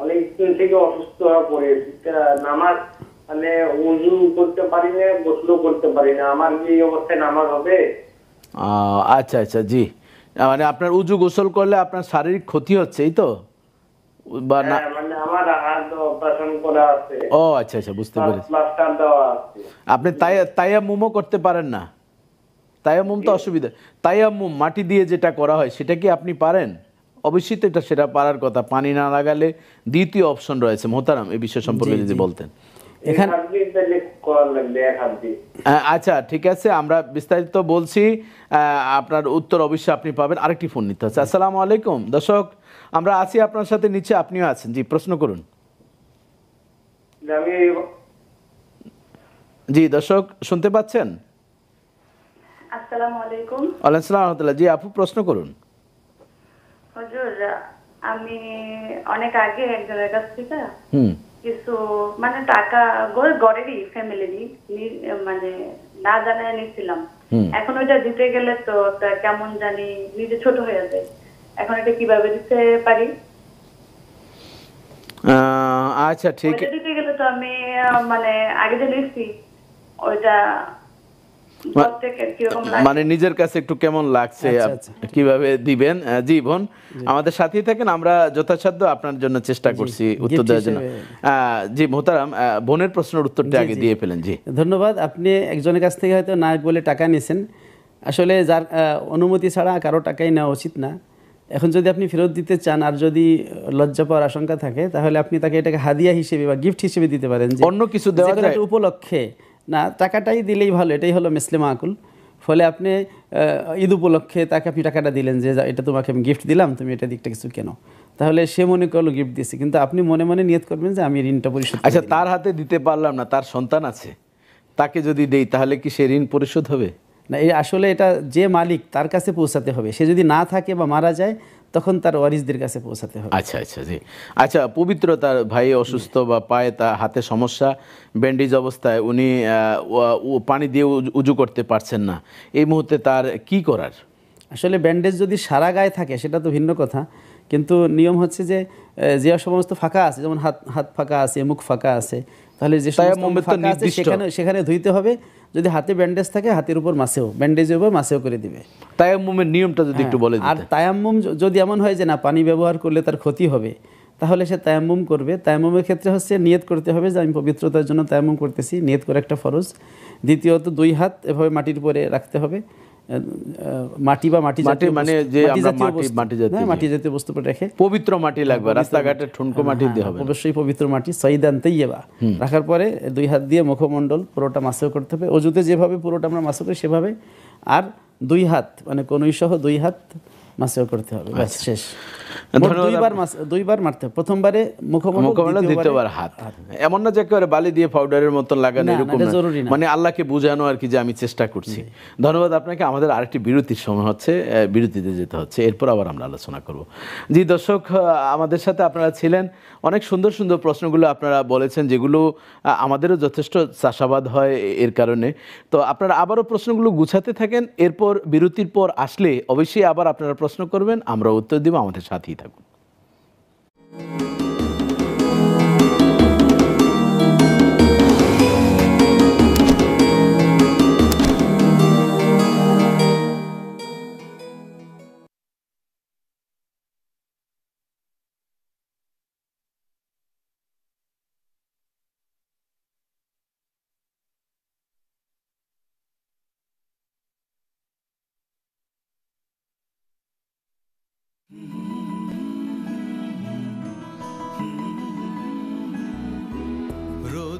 অনেক দিন থেকে অসুস্থ হয়ে পড়েছি, নামাজ মানে ওযু করতে পারি না, গোসল করতে পারি না, আমার কি এই অবস্থায় নামাজ হবে? আচ্ছা আচ্ছা, জি, মানে আপনার উজু গোসল করলে আপনার শারীরিক ক্ষতি হচ্ছে, এই তো? বা না, মানে আমার হাত অপারেশন করা আছে। ও আচ্ছা আচ্ছা, বুঝতে পেরেছি। প্লাস্টার দেওয়া আছে। আপনি তায়াম্মুমও করতে পারেন না? তায়াম্মুম তো অসুবিধা। তায়াম্মুম মাটি দিয়ে যেটা করা হয় সেটা কি আপনি পারেন? অবশ্যই তো এটা সেটা পারার কথা। পানি না লাগালে দ্বিতীয় অপশন রয়েছে। মোহতারাম, এই বিষয় সম্পর্কে যদি বলতেন। এখানে আচ্ছা ঠিক আছে, আমরা বিস্তারিত বলছি, আপনার উত্তর অবশ্যই আপনি পাবেন। আরেকটি ফোন নিতে হচ্ছে। আসসালামু আলাইকুম দর্শক, আমরা আছি আপনার সাথে, নিচে আপনিও আছেন। জি, প্রশ্ন করুন। জি দর্শক, শুনতে পাচ্ছেন? আসসালামু আলাইকুম। ওয়ালাইকুম আসসালাম ওয়া রাহমাতুল্লাহ। জি আপু, প্রশ্ন করুন। হুজুর, আমি অনেক আগে একজনের কাছ থেকে কিছু মানে টাকা গড়েরই ফ্যামিলিরই মানে না জানায় নিয়েছিলাম। এখন ওইটা দিতে গেলে তো কেমন জানি নিজে ছোট হয়ে যায়। এখন এটা কিভাবে দিতে পারি? আচ্ছা ঠিক আছে। দিতে গেলে তো আমি মানে আগে যে নিয়েছি ওইটা মানে নিজের কাছে একটু কেমন লাগছে, কিভাবে দিবেন? জি বোন, আমাদের সাথেই থাকেন, আমরা যথাসাধ্য আপনার জন্য চেষ্টা করছি উত্তর দেওয়ার জন্য। জি মোহতারাম, বোনের প্রশ্নের উত্তরটা আগে দিয়ে ফেলেন। জি ধন্যবাদ। আপনি একজনের কাছ থেকে হয়তো না বলে টাকা নিয়েছেন, আসলে যার অনুমতি ছাড়া কারো টাকাই নেওয়া উচিত না। এখন যদি আপনি ফেরত দিতে চান আর যদি লজ্জা পাওয়ার আশঙ্কা থাকে, তাহলে আপনি তাকে এটাকে হাদিয়া হিসেবে বা গিফট হিসেবে দিতে পারেন, যে অন্য কিছু দেওয়া যায় উপলক্ষে না, টাকাটাই দিলেই ভালো, এটাই হলো মিসলে মাকুল। ফলে আপনি ঈদ উপলক্ষে তাকে আপনি টাকাটা দিলেন যে এটা তোমাকে আমি গিফট দিলাম, তুমি এটা দিকটা কিছু কেন, তাহলে সে মনে করলো গিফট দিয়েছে, কিন্তু আপনি মনে মনে নিয়ত করবেন যে আমি ঋণটা পরিশোধ। আচ্ছা, তার হাতে দিতে পারলাম না, তার সন্তান আছে, তাকে যদি দেই তাহলে কি সে ঋণ পরিশোধ হবে? না, এই আসলে এটা যে মালিক তার কাছে পৌঁছাতে হবে। সে যদি না থাকে বা মারা যায় তখন তার ওয়ারিসদের কাছে পৌঁছাতে হবে। আচ্ছা আচ্ছা, জি আচ্ছা। পবিত্র তার ভাই অসুস্থ বা পায়ে তার হাতে সমস্যা, ব্যান্ডেজ অবস্থায়, উনি পানি দিয়ে উজু করতে পারছেন না, এই মুহূর্তে তার কি করার? আসলে ব্যান্ডেজ যদি সারা গায়ে থাকে সেটা তো ভিন্ন কথা, কিন্তু নিয়ম হচ্ছে যে যে সমস্ত ফাঁকা আছে, যেমন হাত ফাঁকা আছে, মুখ ফাঁকা আছে, তাহলে যে ফাঁকা আছে সেখানে ধুইতে হবে। যদি হাতে ব্যান্ডেজ থাকে হাতের উপর মাসেও, ব্যান্ডেজের উপর মাসেও করে দিবে। তায়াম্মুমের নিয়মটা যদি একটু বলে দিতেন। আর তায়াম্মুম যদি এমন হয় যে না পানি ব্যবহার করলে তার ক্ষতি হবে, তাহলে সে তায়াম্মুম করবে। তায়াম্মুমের ক্ষেত্রে হচ্ছে নিয়ত করতে হবে যে আমি পবিত্রতার জন্য তায়াম্মুম করতেছি, নিয়ত করে একটা ফরজ। দ্বিতীয়ত 2 হাত এভাবে মাটির উপরে রাখতে হবে, মাটি বা মাটি জাতীয় মানে যে আমরা মাটি জাতীয় বস্তু পরে রেখে, পবিত্র মাটি লাগবে, রাস্তাঘাটে ঠুনকো মাটি দিয়ে হবে, অবশ্যই পবিত্র মাটি সঈদান তাইয়্যিবা রাখার পরে 2 হাত দিয়ে মুখমণ্ডল পুরোটা মাসও করতে হবে। অজুতে যেভাবে পুরোটা আমরা মাসও করি সেভাবে, আর 2 হাত মানে কনুই সহ 2 হাত মাসও করতে হবে, ব্যাস শেষ। 2বার মারতে হবে, প্রথমবারে মুখমণ্ডল, দ্বিতীয়বার হাত। এমন না যে একেবারে বালি দিয়ে পাউডারের মতো লাগানো, এরকম মানে আল্লাহকে বোঝানো আর কি যে আমি চেষ্টা করছি। ধন্যবাদ আপনাকে। আমাদের আরেকটি বিরতির সময় হচ্ছে, বিরতিতে যেতে হচ্ছে, এরপর আবার আমরা আলোচনা করব। জি দর্শক, আমাদের সাথে আপনারা ছিলেন, অনেক সুন্দর সুন্দর প্রশ্নগুলো আপনারা বলেছেন, যেগুলো আমাদেরও যথেষ্ট চাষাবাদ হয় এর কারণে। তো আপনারা আবারও প্রশ্নগুলো গুছাতে থাকেন, এরপর বিরতির পর আসলে অবশ্যই আবার আপনারা প্রশ্ন করবেন, আমরা উত্তর দিব। আমাদের সাথেই থাকুন।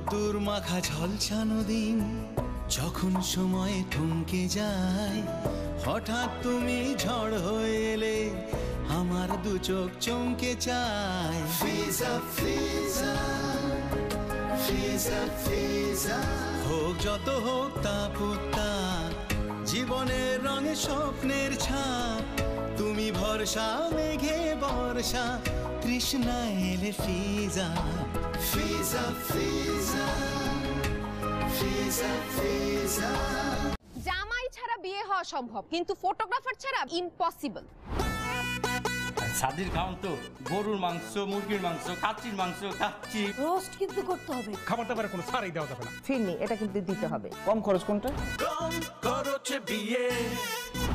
রোদ্দুর মাখা ঝলসানো দিন যখন সময় থমকে যায়, হঠাৎ তুমি ঝড় হয়ে এলে আমার দু চোখ চমকে চায়। ফিজা ফিজা ফিজা ফিজা, হোক যত হোক তাপ, জীবনের রঙে স্বপ্নের ছাপ, তুমি ভরসা মেঘে বর্ষা, তৃষ্ণা এলে ফিজা ফিজা ফিজা ফিজা ফিজা। জামাই ছাড়া বিয়ে হওয়া সম্ভব, কিন্তু ফটোগ্রাফার ছাড়া ইম্পসিবল। সাদির খাওয়ান তো গরুর মাংস, মুরগির মাংস, কাচ্চির মাংস খাচ্ছি। রোস্ট কিন্তু করতে হবে, খাবার দাবারে কোনো ছাড়ই দেওয়া যাবে না। ফিরনি এটা কিন্তু দিতে হবে। কম খরচ কোনটা? কম খরচে বিয়ে।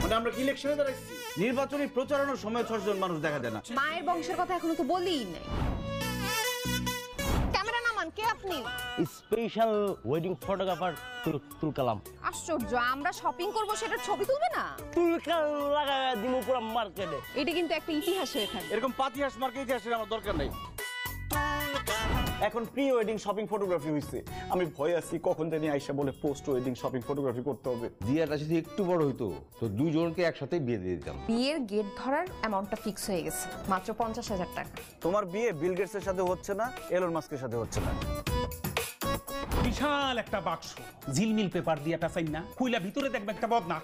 মানে আমরা কি ইলেকশনে দাঁড়াইছি? নির্বাচনী প্রচারণার সময় 6 জন মানুষ দেখা যায় না। মায়ের বংশের কথা এখনো তো বলিই নাই। ক্যামেরা নামান, কে আপনি? স্পেশাল ওয়েডিং ফটোগ্রাফার তুলকালাম। আশ্চর্য, আমরা শপিং করব সেটা ছবি তুলবে না? তুলকাল লাগায় দিমু পুরো মার্কেটে। এটা কিন্তু একটা ইতিহাস হয়ে থাকবে। এরকম পাতিহাস মার্কেট ইতিহাসের আমার দরকার নাই। এখন প্রি ওয়েডিং শপিং ফটোগ্রাফি হইছে, আমি ভয় আছি কখন জানি আইসা বলে পোস্ট ওয়েডিং শপিং ফটোগ্রাফি করতে হবে। বিয়েটা যদি একটু বড় হইতো তো দুজনকে একসাথে বিয়ে দিয়ে দিতাম। বিয়ের গেট ধরার অ্যামাউন্টটা ফিক্স হয়ে গেছে, মাত্র 50,000 টাকা। তোমার বিয়ে বিল গেটস এর সাথে হচ্ছে না, এলন মাস্কের সাথে হচ্ছে না। বিশাল একটা বাক্স ঝিলমিল পেপার দিয়ে একটা চাই না, খুইলা ভিতরে দেখবে একটা বদনা।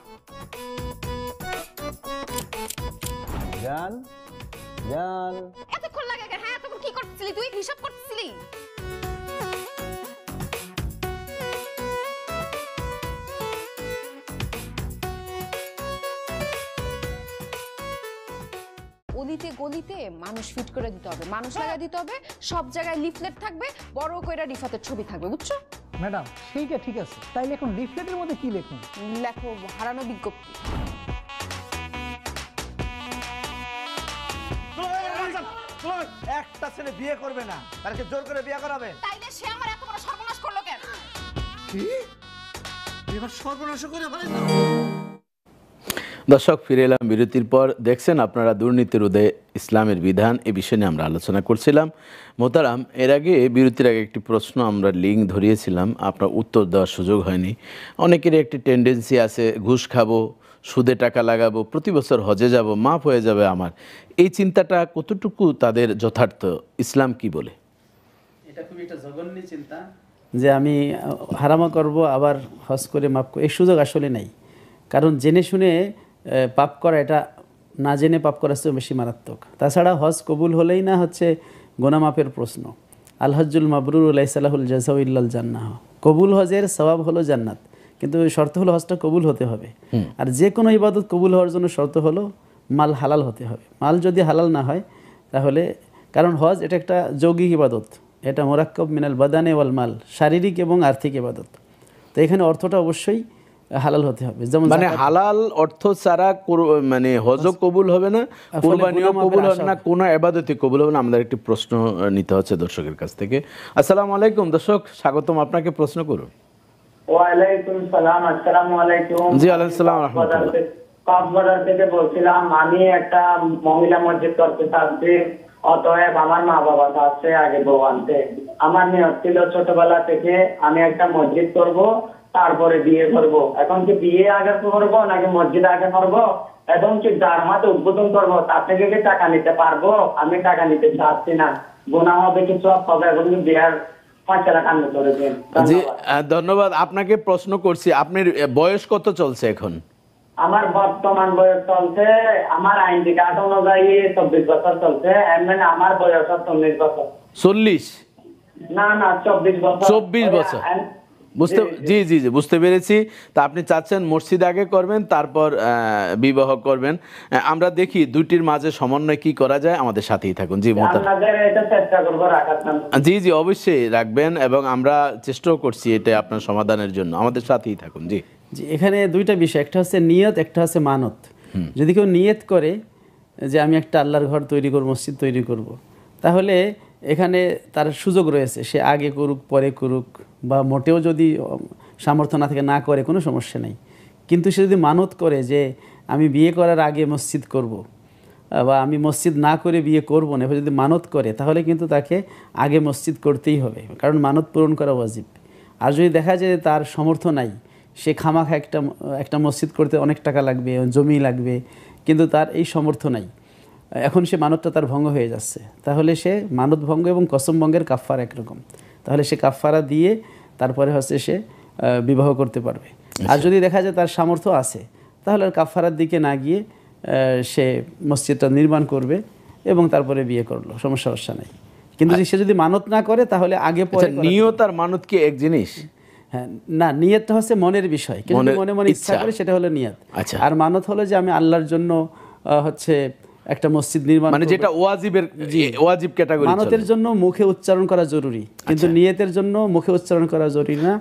জান জান, এতক্ষণ লাগে কেন? হ্যাঁ, এতক্ষণ কি করতেছিলি তুই? হিসাব করতেছিলি? অলিতে গলিতে মানুষ ফিট করে দিতে হবে, মানুষ লাগাই দিতে হবে, সব জায়গায় লিফলেট থাকবে, বড় কইরা রিফাতের ছবি থাকবে, বুঝছো? ম্যাডাম সেইটা ঠিক আছে, তাইলে এখন লিফলেটের মধ্যে কি লিখুন? লেখো হারানো বিজ্ঞপ্তি। একটা ছেলে বিয়ে করবে না, তাকে জোর করে বিয়ে করাবে? তাইলে সে আমার এত বড় সর্বনাশ করলো কেন? কি এবার সর্বনাশ করে ফেলেছে? দর্শক, ফিরে এলাম বিরতির পর। দেখছেন আপনারা দুর্নীতি রোধে ইসলামের বিধান, এই বিষয় নিয়ে আমরা আলোচনা করছিলাম। মোহতারাম, এর আগে বিরতির আগে একটি প্রশ্ন আমরা লিঙ্ক ধরিয়েছিলাম, আপনার উত্তর দেওয়ার সুযোগ হয়নি। অনেকেরই একটি টেন্ডেন্সি আছে, ঘুষ খাবো, সুদে টাকা লাগাবো, প্রতি বছর হজে যাব, মাফ হয়ে যাবে আমার। এই চিন্তাটা কতটুকু তাদের যথার্থ? ইসলাম কি বলে? এটা খুবই একটা জঘন্য চিন্তা যে আমি হারামা করব আবার হজ করে মাফ করব, এই সুযোগ আসলে নেই। কারণ জেনে শুনে পাপ করা, এটা না জেনে পাপ করার চেয়ে বেশি মারাত্মক। তাছাড়া হজ কবুল হলেই না হচ্ছে গোনা মাপের প্রশ্ন। আল হজ্জুল মাবরুর লাইসালাহুল জাযাউ ইল্লাল জান্নাহ, কবুল হজের সওয়াব হলো জান্নাত, কিন্তু শর্ত হলো হজটা কবুল হতে হবে। আর যে কোনো ইবাদত কবুল হওয়ার জন্য শর্ত হলো মাল হালাল হতে হবে। মাল যদি হালাল না হয় তাহলে, কারণ হজ এটা একটা যৌগিক ইবাদত, এটা মোরাক্কাব মিনাল বাদানে ওয়াল মাল, শারীরিক এবং আর্থিক ইবাদত। তো এখানে অর্থটা অবশ্যই হালাল হতে হবে। যেমন মানে হালাল অর্থ ছাড়া মানে হজও কবুল হবে না, কুরবানিও কবুল হবে না, কোনো ইবাদতই কবুল হবে না। আমাদের একটি প্রশ্ন নিতে হচ্ছে দর্শকের কাছ থেকে। আসসালামু আলাইকুম দর্শক, স্বাগতম, আপনাকে প্রশ্ন করুন। ওয়ালাইকুম সালাম। আসসালামু আলাইকুম। জি ওয়ালাইকুম আসসালাম রাহমাতুল্লাহ। কক্সবাজার থেকে বলছিলাম, আমি একটা মহিলা মসজিদ করতে চাচ্ছি, অতএব আমার মা বাবা চাচ্ছে আগে বউ আনতে। আমার নিয়ত ছিল ছোটবেলা থেকে আমি একটা মসজিদ করব, তারপরে বিয়ে করব। এখন কি বিয়ে আগে করব নাকি মসজিদ আগে করব? এখন কি যার মাঝে উদ্বোধন করব তার থেকে কি টাকা নিতে পারবো? আমি টাকা নিতে চাচ্ছি না, গুনাহ হবে কিছু হবে। এখন বিয়ের জি ধন্যবাদ। আপনাকে প্রশ্ন করছি, আপনার বয়স কত চলছে এখন? আমার বর্তমান বয়স চলছে, আমার আইনটি কার্ড অনুযায়ী 24 বছর চলছে। মানে আমার বয়স 40 বছর। 40? না না, 24 বছর। 24 বছর, বুঝতে, জি জি জি বুঝতে পেরেছি। তা আপনি চাচ্ছেন মসজিদ আগে করবেন, তারপর বিবাহ করবেন। আমরা দেখি দুইটির মাঝে সমন্বয় কি করা যায়, আমাদের সাথেই থাকুন। জি জি জি অবশ্যই রাখবেন, এবং আমরা চেষ্টাও করছি এটা আপনার সমাধানের জন্য, আমাদের সাথেই থাকুন। জি জি, এখানে দুইটা বিষয়, একটা হচ্ছে নিয়ত, একটা হচ্ছে মানত। যদি কেউ নিয়ত করে যে আমি একটা আল্লাহর ঘর তৈরি করব, মসজিদ তৈরি করব, তাহলে এখানে তার সুযোগ রয়েছে, সে আগে করুক পরে করুক, বা মোটেও যদি সামর্থ্য না থাকে না করে, কোনো সমস্যা নেই। কিন্তু সে যদি মানত করে যে আমি বিয়ে করার আগে মসজিদ করব, বা আমি মসজিদ না করে বিয়ে করব না, এভাবে যদি মানত করে তাহলে কিন্তু তাকে আগে মসজিদ করতেই হবে, কারণ মানত পূরণ করা ওয়াজিব। আর যদি দেখা যায় তার সামর্থ্য নাই, সে খামাখা একটা মসজিদ করতে অনেক টাকা লাগবে, জমি লাগবে, কিন্তু তার এই সামর্থ্য নাই, এখন সে মানতটা তার ভঙ্গ হয়ে যাচ্ছে, তাহলে সে মানত ভঙ্গ এবং কসম ভঙ্গের কাফফারা একরকম, তাহলে সে কাফফারা দিয়ে তারপরে হচ্ছে সে বিবাহ করতে পারবে। আর যদি দেখা যায় তার সামর্থ্য আছে তাহলে আর কাফফারার দিকে না গিয়ে সে মসজিদটা নির্মাণ করবে এবং তারপরে বিয়ে করলো, সমস্যা নেই। কিন্তু সে যদি মানত না করে তাহলে আগে পরে নিয়ত আর মানত কি এক জিনিস? হ্যাঁ, না, নিয়তটা হচ্ছে মনের বিষয়, কিন্তু মনে মনে ইচ্ছা করে সেটা হলো নিয়ত। আর মানত হলো যে আমি আল্লাহর জন্য হচ্ছে একটা মসজিদ নির্মাণ, মানে যেটা ওয়াজিব ক্যাটাগরি। মানতের জন্য মুখে উচ্চারণ করা জরুরি, কিন্তু নিয়তের জন্য মুখে উচ্চারণ করা জরুরি না,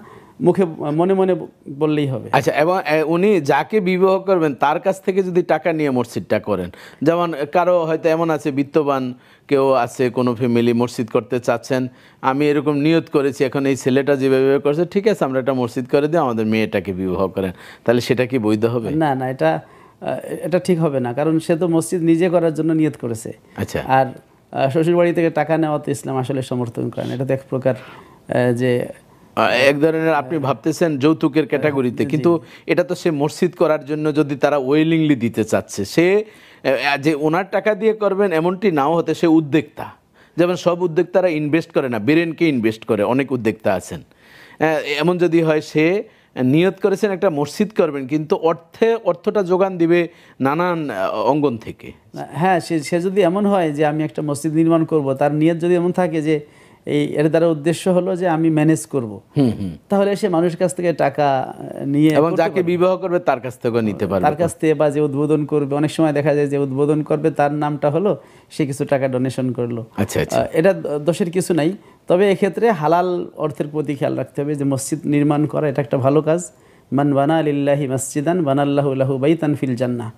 মুখে মনে মনে বললেই হবে। আচ্ছা, এবং উনি যাকে বিবাহ করবেন তার কাছ থেকে যদি টাকা নিয়ে মসজিদটা করেন, যেমন কারো হয়তো এমন আছে বিত্তবান কেউ আছে, কোনো ফ্যামিলি মসজিদ করতে চাচ্ছেন, আমি এরকম নিয়ত করেছি, এখন এই ছেলেটা যেভাবে বিবাহ করছে ঠিক আছে আমরা একটা মসজিদ করে দিই, আমাদের মেয়েটাকে বিবাহ করেন, তাহলে সেটা কি বৈধ হবে? না না, এটা ঠিক হবে না, কারণ সে তো মসজিদ নিজে করার জন্য নিয়ত করেছে। আচ্ছা, আর শ্বশুর বাড়ি থেকে টাকা নেওয়া তো ইসলাম আসলে সমর্থন করে না, এটা তো এক প্রকার যে এক ধরনের আপনি ভাবতেছেন যৌতুকের ক্যাটাগরিতে, কিন্তু এটা তো সে মসজিদ করার জন্য যদি তারা ওয়েলিংলি দিতে চাচ্ছে, সে যে ওনার টাকা দিয়ে করবেন এমনটি নাও হতে, সে উদ্যোক্তা। যেমন সব উদ্যোক্তারা ইনভেস্ট করে না, ব্রেনকে ইনভেস্ট করে, অনেক উদ্যোক্তা আছেন। এমন যদি হয় সে নিয়ত করেছেন একটা মসজিদ করবেন, কিন্তু অর্থটা যোগান দিবে নানান অঙ্গন থেকে। হ্যাঁ, সে যদি এমন হয় যে আমি একটা মসজিদ নির্মাণ করব, তার নিয়ত যদি এমন থাকে যে এর দ্বারা উদ্দেশ্য হলো যে আমি ম্যানেজ করব, তাহলে সে মানুষের কাছ থেকে টাকা নিয়ে, এবং যাকে বিবাহ করবে তার কাছ থেকে নিতে পারবে, তার কাছ থেকে, বা যে উদ্বোধন করবে, অনেক সময় দেখা যায় যে উদ্বোধন করবে তার নামটা হলো, সে কিছু টাকা ডোনেশন করলো। আচ্ছা, এটা দোষের কিছু নাই, তবে এক্ষেত্রে হালাল অর্থের প্রতি খেয়াল রাখতে হবে যে মসজিদ নির্মাণ করা এটা একটা ভালো কাজ। মান বানা লিল্লাহি মসজিদান বানাল্লাহু লাহু বাইতান ফিল জান্নাহ,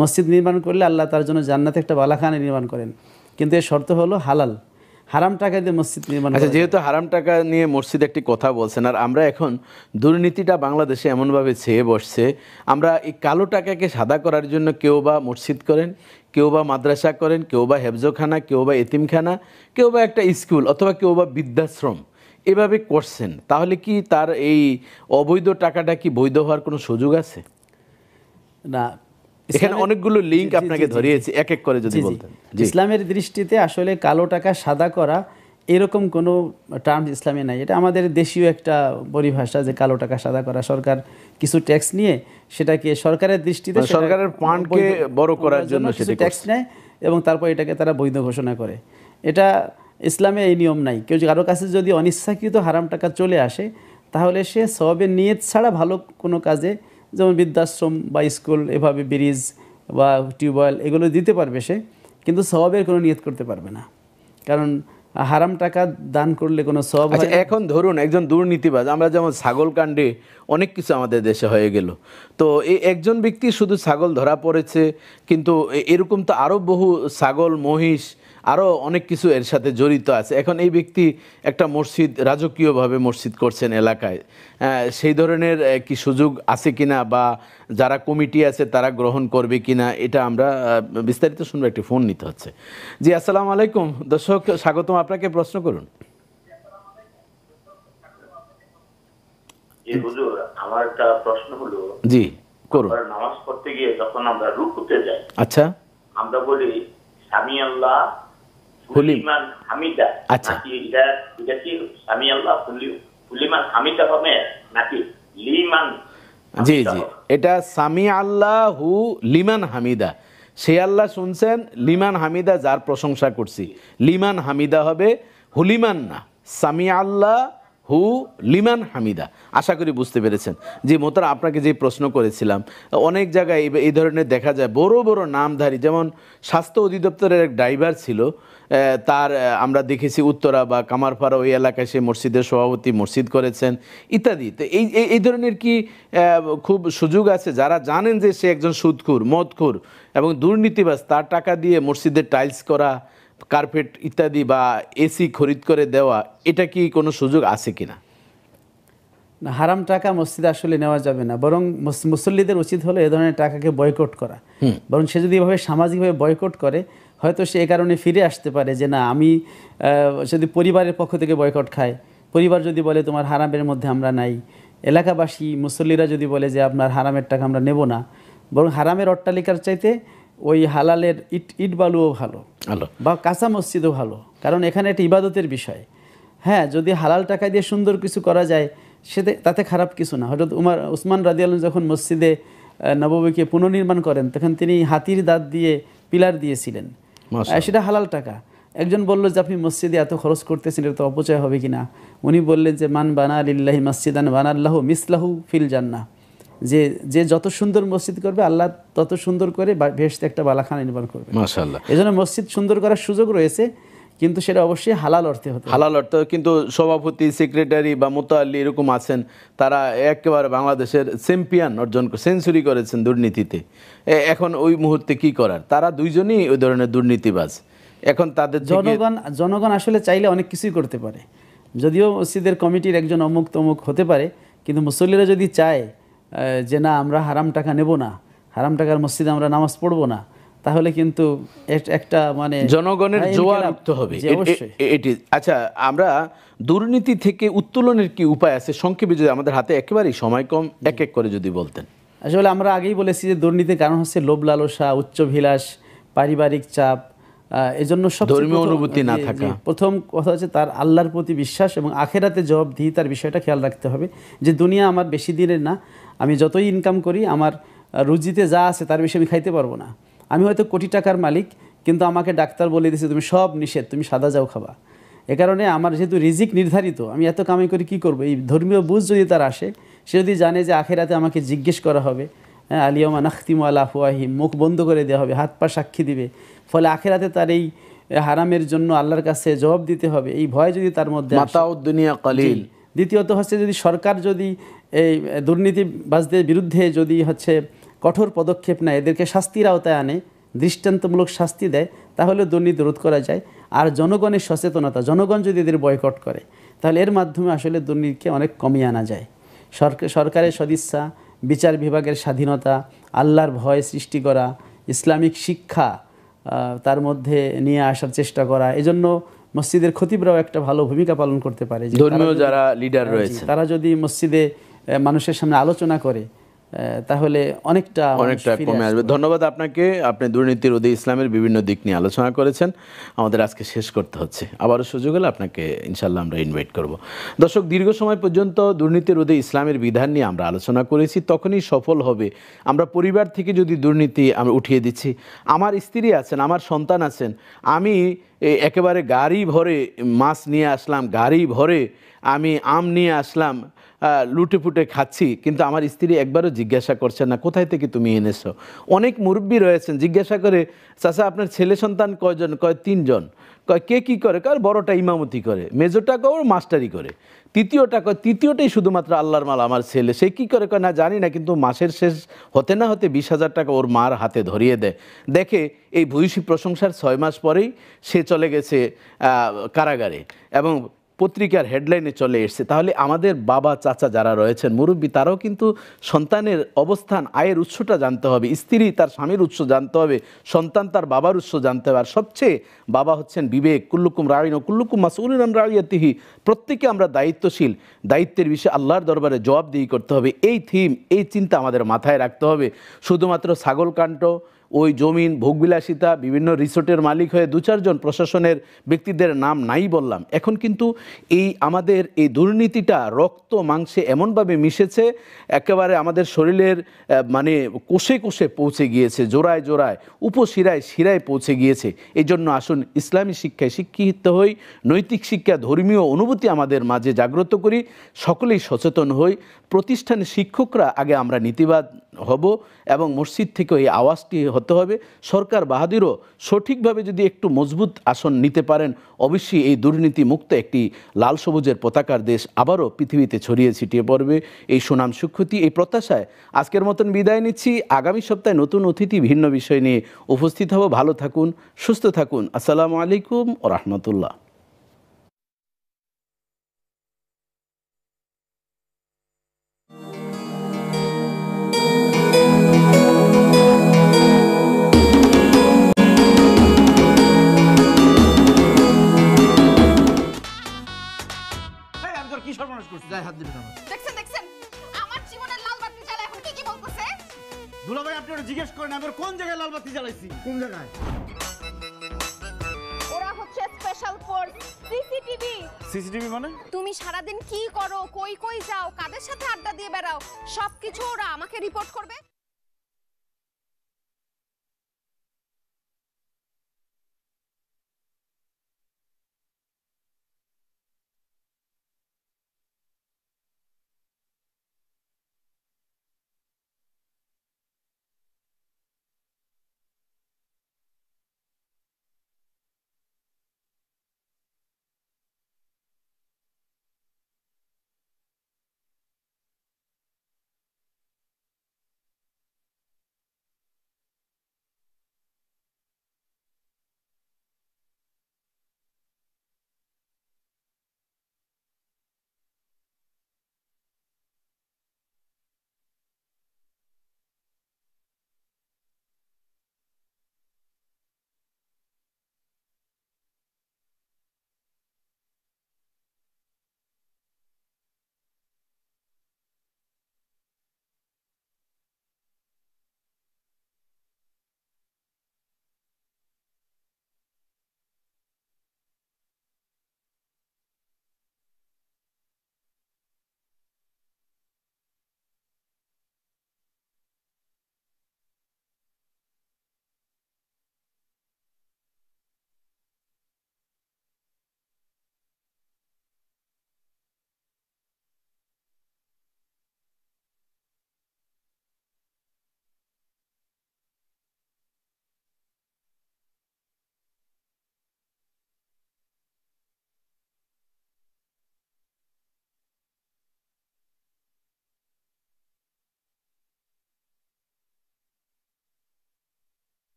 মসজিদ নির্মাণ করলে আল্লাহ তার জন্য জান্নাতে একটা বালাখানা নির্মাণ করেন, কিন্তু এর শর্ত হলো হালাল, হারাম টাকা দিয়ে মসজিদ নির্মাণ। আচ্ছা, যেহেতু হারাম টাকা নিয়ে মসজিদ একটি কথা বলছেন, আর আমরা এখন দুর্নীতিটা বাংলাদেশে এমনভাবে ছেয়ে বসছে, আমরা এই কালো টাকাকে সাদা করার জন্য কেউ বা মসজিদ করেন, কেউ বা মাদ্রাসা করেন, কেউ বা হেফজখানা, কেউ বা এতিমখানা, কেউ বা একটা স্কুল, অথবা কেউ বা বৃদ্ধাশ্রম এভাবে করছেন, তাহলে কি তার এই অবৈধ টাকাটা কি বৈধ হওয়ার কোনো সুযোগ আছে? না, এখানে অনেকগুলো লিঙ্ক আপনাকে ধরিয়েছি, এক এক করে যদি বলতেন। ইসলামের দৃষ্টিতে আসলে কালো টাকা সাদা করা এরকম কোনো টার্ম ইসলামে নাই, এটা আমাদের দেশীয় একটা পরিভাষা যে কালো টাকা সাদা করা। সরকার কিছু ট্যাক্স নিয়ে সেটাকে সরকারের দৃষ্টিতে, সরকারের ফান্ডকে বড় করার জন্য সেটা ট্যাক্স নেয় এবং তারপর এটাকে তারা বৈধ ঘোষণা করে। এটা ইসলামে এই নিয়ম নাই। কেউ কারো কাছে যদি অনিচ্ছাকৃত হারাম টাকা চলে আসে, তাহলে সে সওয়াবের নিয়ত ছাড়া ভালো কোনো কাজে, যেমন বৃদ্ধাশ্রম বা স্কুল, এভাবে ব্রিজ বা টিউবওয়েল এগুলো দিতে পারবে সে, কিন্তু সওয়াবের কোনো নিয়ত করতে পারবে না, কারণ হারাম টাকা দান করলে কোনো সওয়াব হয় না। এখন ধরুন একজন দুর্নীতিবাজ, আমরা যেমন ছাগল কাণ্ডে অনেক কিছু আমাদের দেশে হয়ে গেল, তো এই একজন ব্যক্তি শুধু ছাগল ধরা পড়েছে, কিন্তু এরকম তো আরও বহু ছাগল, মহিষ, আরও অনেক কিছু এর সাথে জড়িত আছে। এখন এই ব্যক্তি একটা মসজিদ রাজকীয়ভাবে মসজিদ করছেন এলাকায়, সেই ধরনের কি সুযোগ আছে কিনা, বা যারা কমিটি আছে তারা গ্রহণ করবে কিনা, এটা আমরা বিস্তারিত শুনবো। একটি ফোন নিতে হচ্ছে। জি, আসসালামু আলাইকুম দর্শক, স্বাগতম, আপনাকে প্রশ্ন করুন। হুজুর, আমার একটা প্রশ্ন হলো, জি করুন। নামাজ পড়তে গিয়ে যখন আমরা রুকুতে যাই, আচ্ছা, আমরা বলি সামি আল্লাহ লিমান হামিদা, নাকি এটা কি সামি আল্লাহ লিমান হামিদা হবে নাকি লিমান? জি জি, এটা সামি আল্লাহু লিমান হামিদা, সে আল্লাহ শুনছেন, লিমান হামিদা যার প্রশংসা করছি, লিমান হামিদা হবে, হুলিমান না, সামি আল্লাহ হু লিমান হামিদা। আশা করি বুঝতে পেরেছেন। জি মোহতারাম, আপনাকে যে প্রশ্ন করেছিলাম, অনেক জায়গায় এই ধরনের দেখা যায় বড় বড় নামধারী, যেমন স্বাস্থ্য অধিদপ্তরের এক ড্রাইভার ছিল, তার আমরা দেখেছি উত্তরা বা কামারপাড়া ওই এলাকায় সে মসজিদের সভাপতি, মসজিদ করেছেন ইত্যাদি। তো এই ধরনের কি খুব সুযোগ আছে, যারা জানেন যে সে একজন সুদখোর, মদখোর এবং দুর্নীতিবাজ, তার টাকা দিয়ে মসজিদের টাইলস করা, কার্পেট ইত্যাদি বা এসি খরিদ করে দেওয়া, এটা কি কোনো সুযোগ আছে কিনা? না, হারাম টাকা মসজিদে আসলে নেওয়া যাবে না, বরং মুসল্লিদের উচিত হলো এ ধরনের টাকাকে বয়কট করা। বরং সে যদি এভাবে সামাজিকভাবে বয়কট করে, হয়তো সে এ কারণে ফিরে আসতে পারে যে না, আমি যদি পরিবারের পক্ষ থেকে বয়কট খায়, পরিবার যদি বলে তোমার হারামের মধ্যে আমরা নাই, এলাকাবাসী মুসল্লিরা যদি বলে যে আপনার হারামের টাকা আমরা নেব না, বরং হারামের অট্টালিকার চাইতে ওই হালালের ইট বালুও ভালো, বা কাঁচা মসজিদও ভালো, কারণ এখানে একটা ইবাদতের বিষয়। হ্যাঁ, যদি হালাল টাকা দিয়ে সুন্দর কিছু করা যায় তাতে খারাপ কিছু না। হযরত উসমান রাদিয়াল্লাহু যখন মসজিদে নববীকে পুনর্নির্মাণ করেন, তখন তিনি হাতির দাঁত দিয়ে পিলার দিয়েছিলেন, সেটা হালাল টাকা। একজন বলল যে আপনি মসজিদে এত খরচ করতেছেন, এটা তো অপচয় হবে কিনা। উনি বললেন যে মান বানা লিল্লাহি মসজিদান বানাল্লাহু মিসলাহু ফিল জান্নাহ, যে যত সুন্দর মসজিদ করবে আল্লাহ তত সুন্দর করে বেহেশতে একটা বালাখানা নির্মাণ করবে। মাশাআল্লাহ। এজন্য মসজিদ সুন্দর করার সুযোগ রয়েছে, কিন্তু সেটা অবশ্যই হালাল অর্থে হতে হবে। হালাল অর্থে। কিন্তু সভাপতি, সেক্রেটারি বা মোতাল্লি এরকম আছেন, তারা একেবারে বাংলাদেশের চ্যাম্পিয়ন অর্জন সেঞ্চুরি করেছেন দুর্নীতিতে। এখন ওই মুহূর্তে কি করার? তারা দুইজনই ওই ধরনের দুর্নীতিবাজ। এখন তাদের জনগণ আসলে চাইলে অনেক কিছুই করতে পারে। যদিও মসজিদের কমিটির একজন অমুক তমুক হতে পারে, কিন্তু মুসল্লিরা যদি চায় যে না, আমরা হারাম টাকা নেব না, হারাম টাকার মসজিদে আমরা নামাজ পড়বো না, তাহলে কিন্তু একটা মানে জনগণের জোয়ার উঠতে হবে। এটি আচ্ছা, আমরা দুর্নীতি থেকে উত্তোলনের কি উপায় আছে সংক্ষেপে, যদি আমাদের হাতে একেবারেই সময় কম, এক এক করে যদি বলতেন। আসলে আমরা আগেই বলেছি যে দুর্নীতির কারণ হচ্ছে লোভ লালসা, উচ্চভিলাষ, পারিবারিক চাপ, এজন্য সব ধর্মীয় অনুভূতি না থাকা। প্রথম কথা হচ্ছে তার আল্লাহর প্রতি বিশ্বাস এবং আখেরাতে জবাবদিহিতার বিষয়টা খেয়াল রাখতে হবে, যে দুনিয়া আমার বেশি দিনের না, আমি যতই ইনকাম করি আমার রুজিতে যা আছে তার বেশি আমি খাইতে পারবো না। আমি হয়তো কোটি টাকার মালিক, কিন্তু আমাকে ডাক্তার বলে দিয়েছে তুমি সব নিষেধ, তুমি সাদা যাও খাবা। এ কারণে আমার যেহেতু রিজিক নির্ধারিত, আমি এত কামাই করে কি করব? এই ধর্মীয় বুঝ যদি তার আসে, সে যদি জানে যে আখেরাতে আমাকে জিজ্ঞেস করা হবে, আলিয়ামা নাখতিমু আলা আফওয়াহিম, মুখ বন্ধ করে দেওয়া হবে, হাত পা সাক্ষী দিবে, ফলে আখেরাতে তার এই হারামের জন্য আল্লাহর কাছে জবাব দিতে হবে, এই ভয় যদি তার মধ্যে মাতাউদ দুনিয়া কালিল। দ্বিতীয়ত হচ্ছে যদি সরকার যদি এই দুর্নীতিবাজদের বিরুদ্ধে যদি হচ্ছে কঠোর পদক্ষেপ নেয়, এদেরকে শাস্তির আওতায় আনে, দৃষ্টান্তমূলক শাস্তি দেয়, তাহলে দুর্নীতি রোধ করা যায়। আর জনগণের সচেতনতা, জনগণ যদি এদের বয়কট করে, তাহলে এর মাধ্যমে আসলে দুর্নীতিকে অনেক কমিয়ে আনা যায়। সরকারের সদিচ্ছা, বিচার বিভাগের স্বাধীনতা, আল্লাহর ভয় সৃষ্টি করা, ইসলামিক শিক্ষা তার মধ্যে নিয়ে আসার চেষ্টা করা, এজন্য মসজিদের খতিবরাও একটা ভালো ভূমিকা পালন করতে পারে। ধর্মীয় যারা লিডার রয়েছে, তারা যদি মসজিদে মানুষের সামনে আলোচনা করে, তাহলে অনেকটা কমে আসবে। ধন্যবাদ আপনাকে। আপনি দুর্নীতি রোধে ইসলামের বিভিন্ন দিক নিয়ে আলোচনা করেছেন। আমাদের আজকে শেষ করতে হচ্ছে, আবারও সুযোগ হলে আপনাকে ইনশাল্লাহ আমরা ইনভাইট করব। দর্শক, দীর্ঘ সময় পর্যন্ত দুর্নীতি রোধে ইসলামের বিধান নিয়ে আমরা আলোচনা করেছি। তখনই সফল হবে আমরা পরিবার থেকে যদি দুর্নীতি আমরা উঠিয়ে দিচ্ছি। আমার স্ত্রী আছেন, আমার সন্তান আছেন, আমি একেবারে গাড়ি ভরে মাছ নিয়ে আসলাম, গাড়ি ভরে আমি আম নিয়ে আসলাম, লুটে পুটে খাচ্ছি, কিন্তু আমার স্ত্রী একবারও জিজ্ঞাসা করছেন না কোথায় থেকে তুমি এনেছো। অনেক মুরব্বী রয়েছেন, জিজ্ঞাসা করে চাচা আপনার ছেলে সন্তান কয়জন? কয় 3 জন। কয় কে কী করে? কয় বড়টা ইমামতি করে, মেজোটা কয় মাস্টারি করে, তৃতীয়টাই শুধুমাত্র আল্লাহর মাল আমার ছেলে, সে কী করে? কয় না জানি না, কিন্তু মাসের শেষ হতে না হতে 20,000 টাকা ওর মার হাতে ধরিয়ে দেয়। দেখে এই ভূয়সী প্রশংসার 6 মাস পরেই সে চলে গেছে কারাগারে এবং পত্রিকার হেডলাইনে চলে এসছে। তাহলে আমাদের বাবা চাচা যারা রয়েছেন, মুরব্বী, তারাও কিন্তু সন্তানের অবস্থান, আয়ের উৎসটা জানতে হবে, স্ত্রী তার স্বামীর উৎস জানতে হবে, সন্তান তার বাবার উৎস জানতে হবে। আর সবচেয়ে বাবা হচ্ছেন বিবেক, কুল্লুকুম রাঈন কুল্লুকুম মাসউলুন আন রাইয়াতিহি, প্রত্যেকে আমরা দায়িত্বশীল, দায়িত্বের বিষয়ে আল্লাহর দরবারে জবাবদিহি করতে হবে। এই থিম, এই চিন্তা আমাদের মাথায় রাখতে হবে। শুধুমাত্র ছাগল কাণ্ড, ওই জমিন, ভোগবিলাসিতা, বিভিন্ন রিসোর্টের মালিক হয়ে 2-4 জন প্রশাসনের ব্যক্তিদের নাম নাই বললাম। এখন কিন্তু এই আমাদের এই দুর্নীতিটা রক্ত মাংসে এমনভাবে মিশেছে, একেবারে আমাদের শরীরের মানে কোষে কোষে পৌঁছে গিয়েছে, জোড়ায় জোড়ায়, উপশিরায় শিরায় পৌঁছে গিয়েছে। এই জন্য আসুন ইসলামী শিক্ষায় শিক্ষিত হই, নৈতিক শিক্ষা, ধর্মীয় অনুভূতি আমাদের মাঝে জাগ্রত করি, সকলেই সচেতন হই। প্রতিষ্ঠানের শিক্ষকরা আগে আমরা নীতিবাদ হব এবং মসজিদ থেকে এই আওয়াজটি হতে হবে। সরকার বাহাদুরও সঠিকভাবে যদি একটু মজবুত আসন নিতে পারেন, অবশ্যই এই দুর্নীতি মুক্ত একটি লাল সবুজের পতাকার দেশ আবারও পৃথিবীতে ছড়িয়ে ছিটিয়ে পড়বে। এই সুনাম সুখ্যাতি, এই প্রত্যাশায় আজকের মতন বিদায় নিচ্ছি। আগামী সপ্তাহে নতুন অতিথি ভিন্ন বিষয় নিয়ে উপস্থিত হব। ভালো থাকুন, সুস্থ থাকুন। আসসালামু আলাইকুম ওয়া রাহমাতুল্লাহ। কি সর্বনাশ করছিস? গায়ে হাত দিবি না। দেখছেন দেখছেন আমার জীবনের লাল বাতি জ্বালা এখন কি বলতেছে? দুলাভাই আপনি ওটা জিজ্ঞেস করেন আমি কোন জায়গায় লাল বাতি জ্বালাইছি? কোন জায়গায়? ওরা হচ্ছে স্পেশাল ফোর্স সিসিটিভি। সিসিটিভি মানে? তুমি সারাদিন কি করো, কই কই যাও, কাদের সাথে আড্ডা দিয়ে বেড়াও, সবকিছু ওরা আমাকে রিপোর্ট করবে।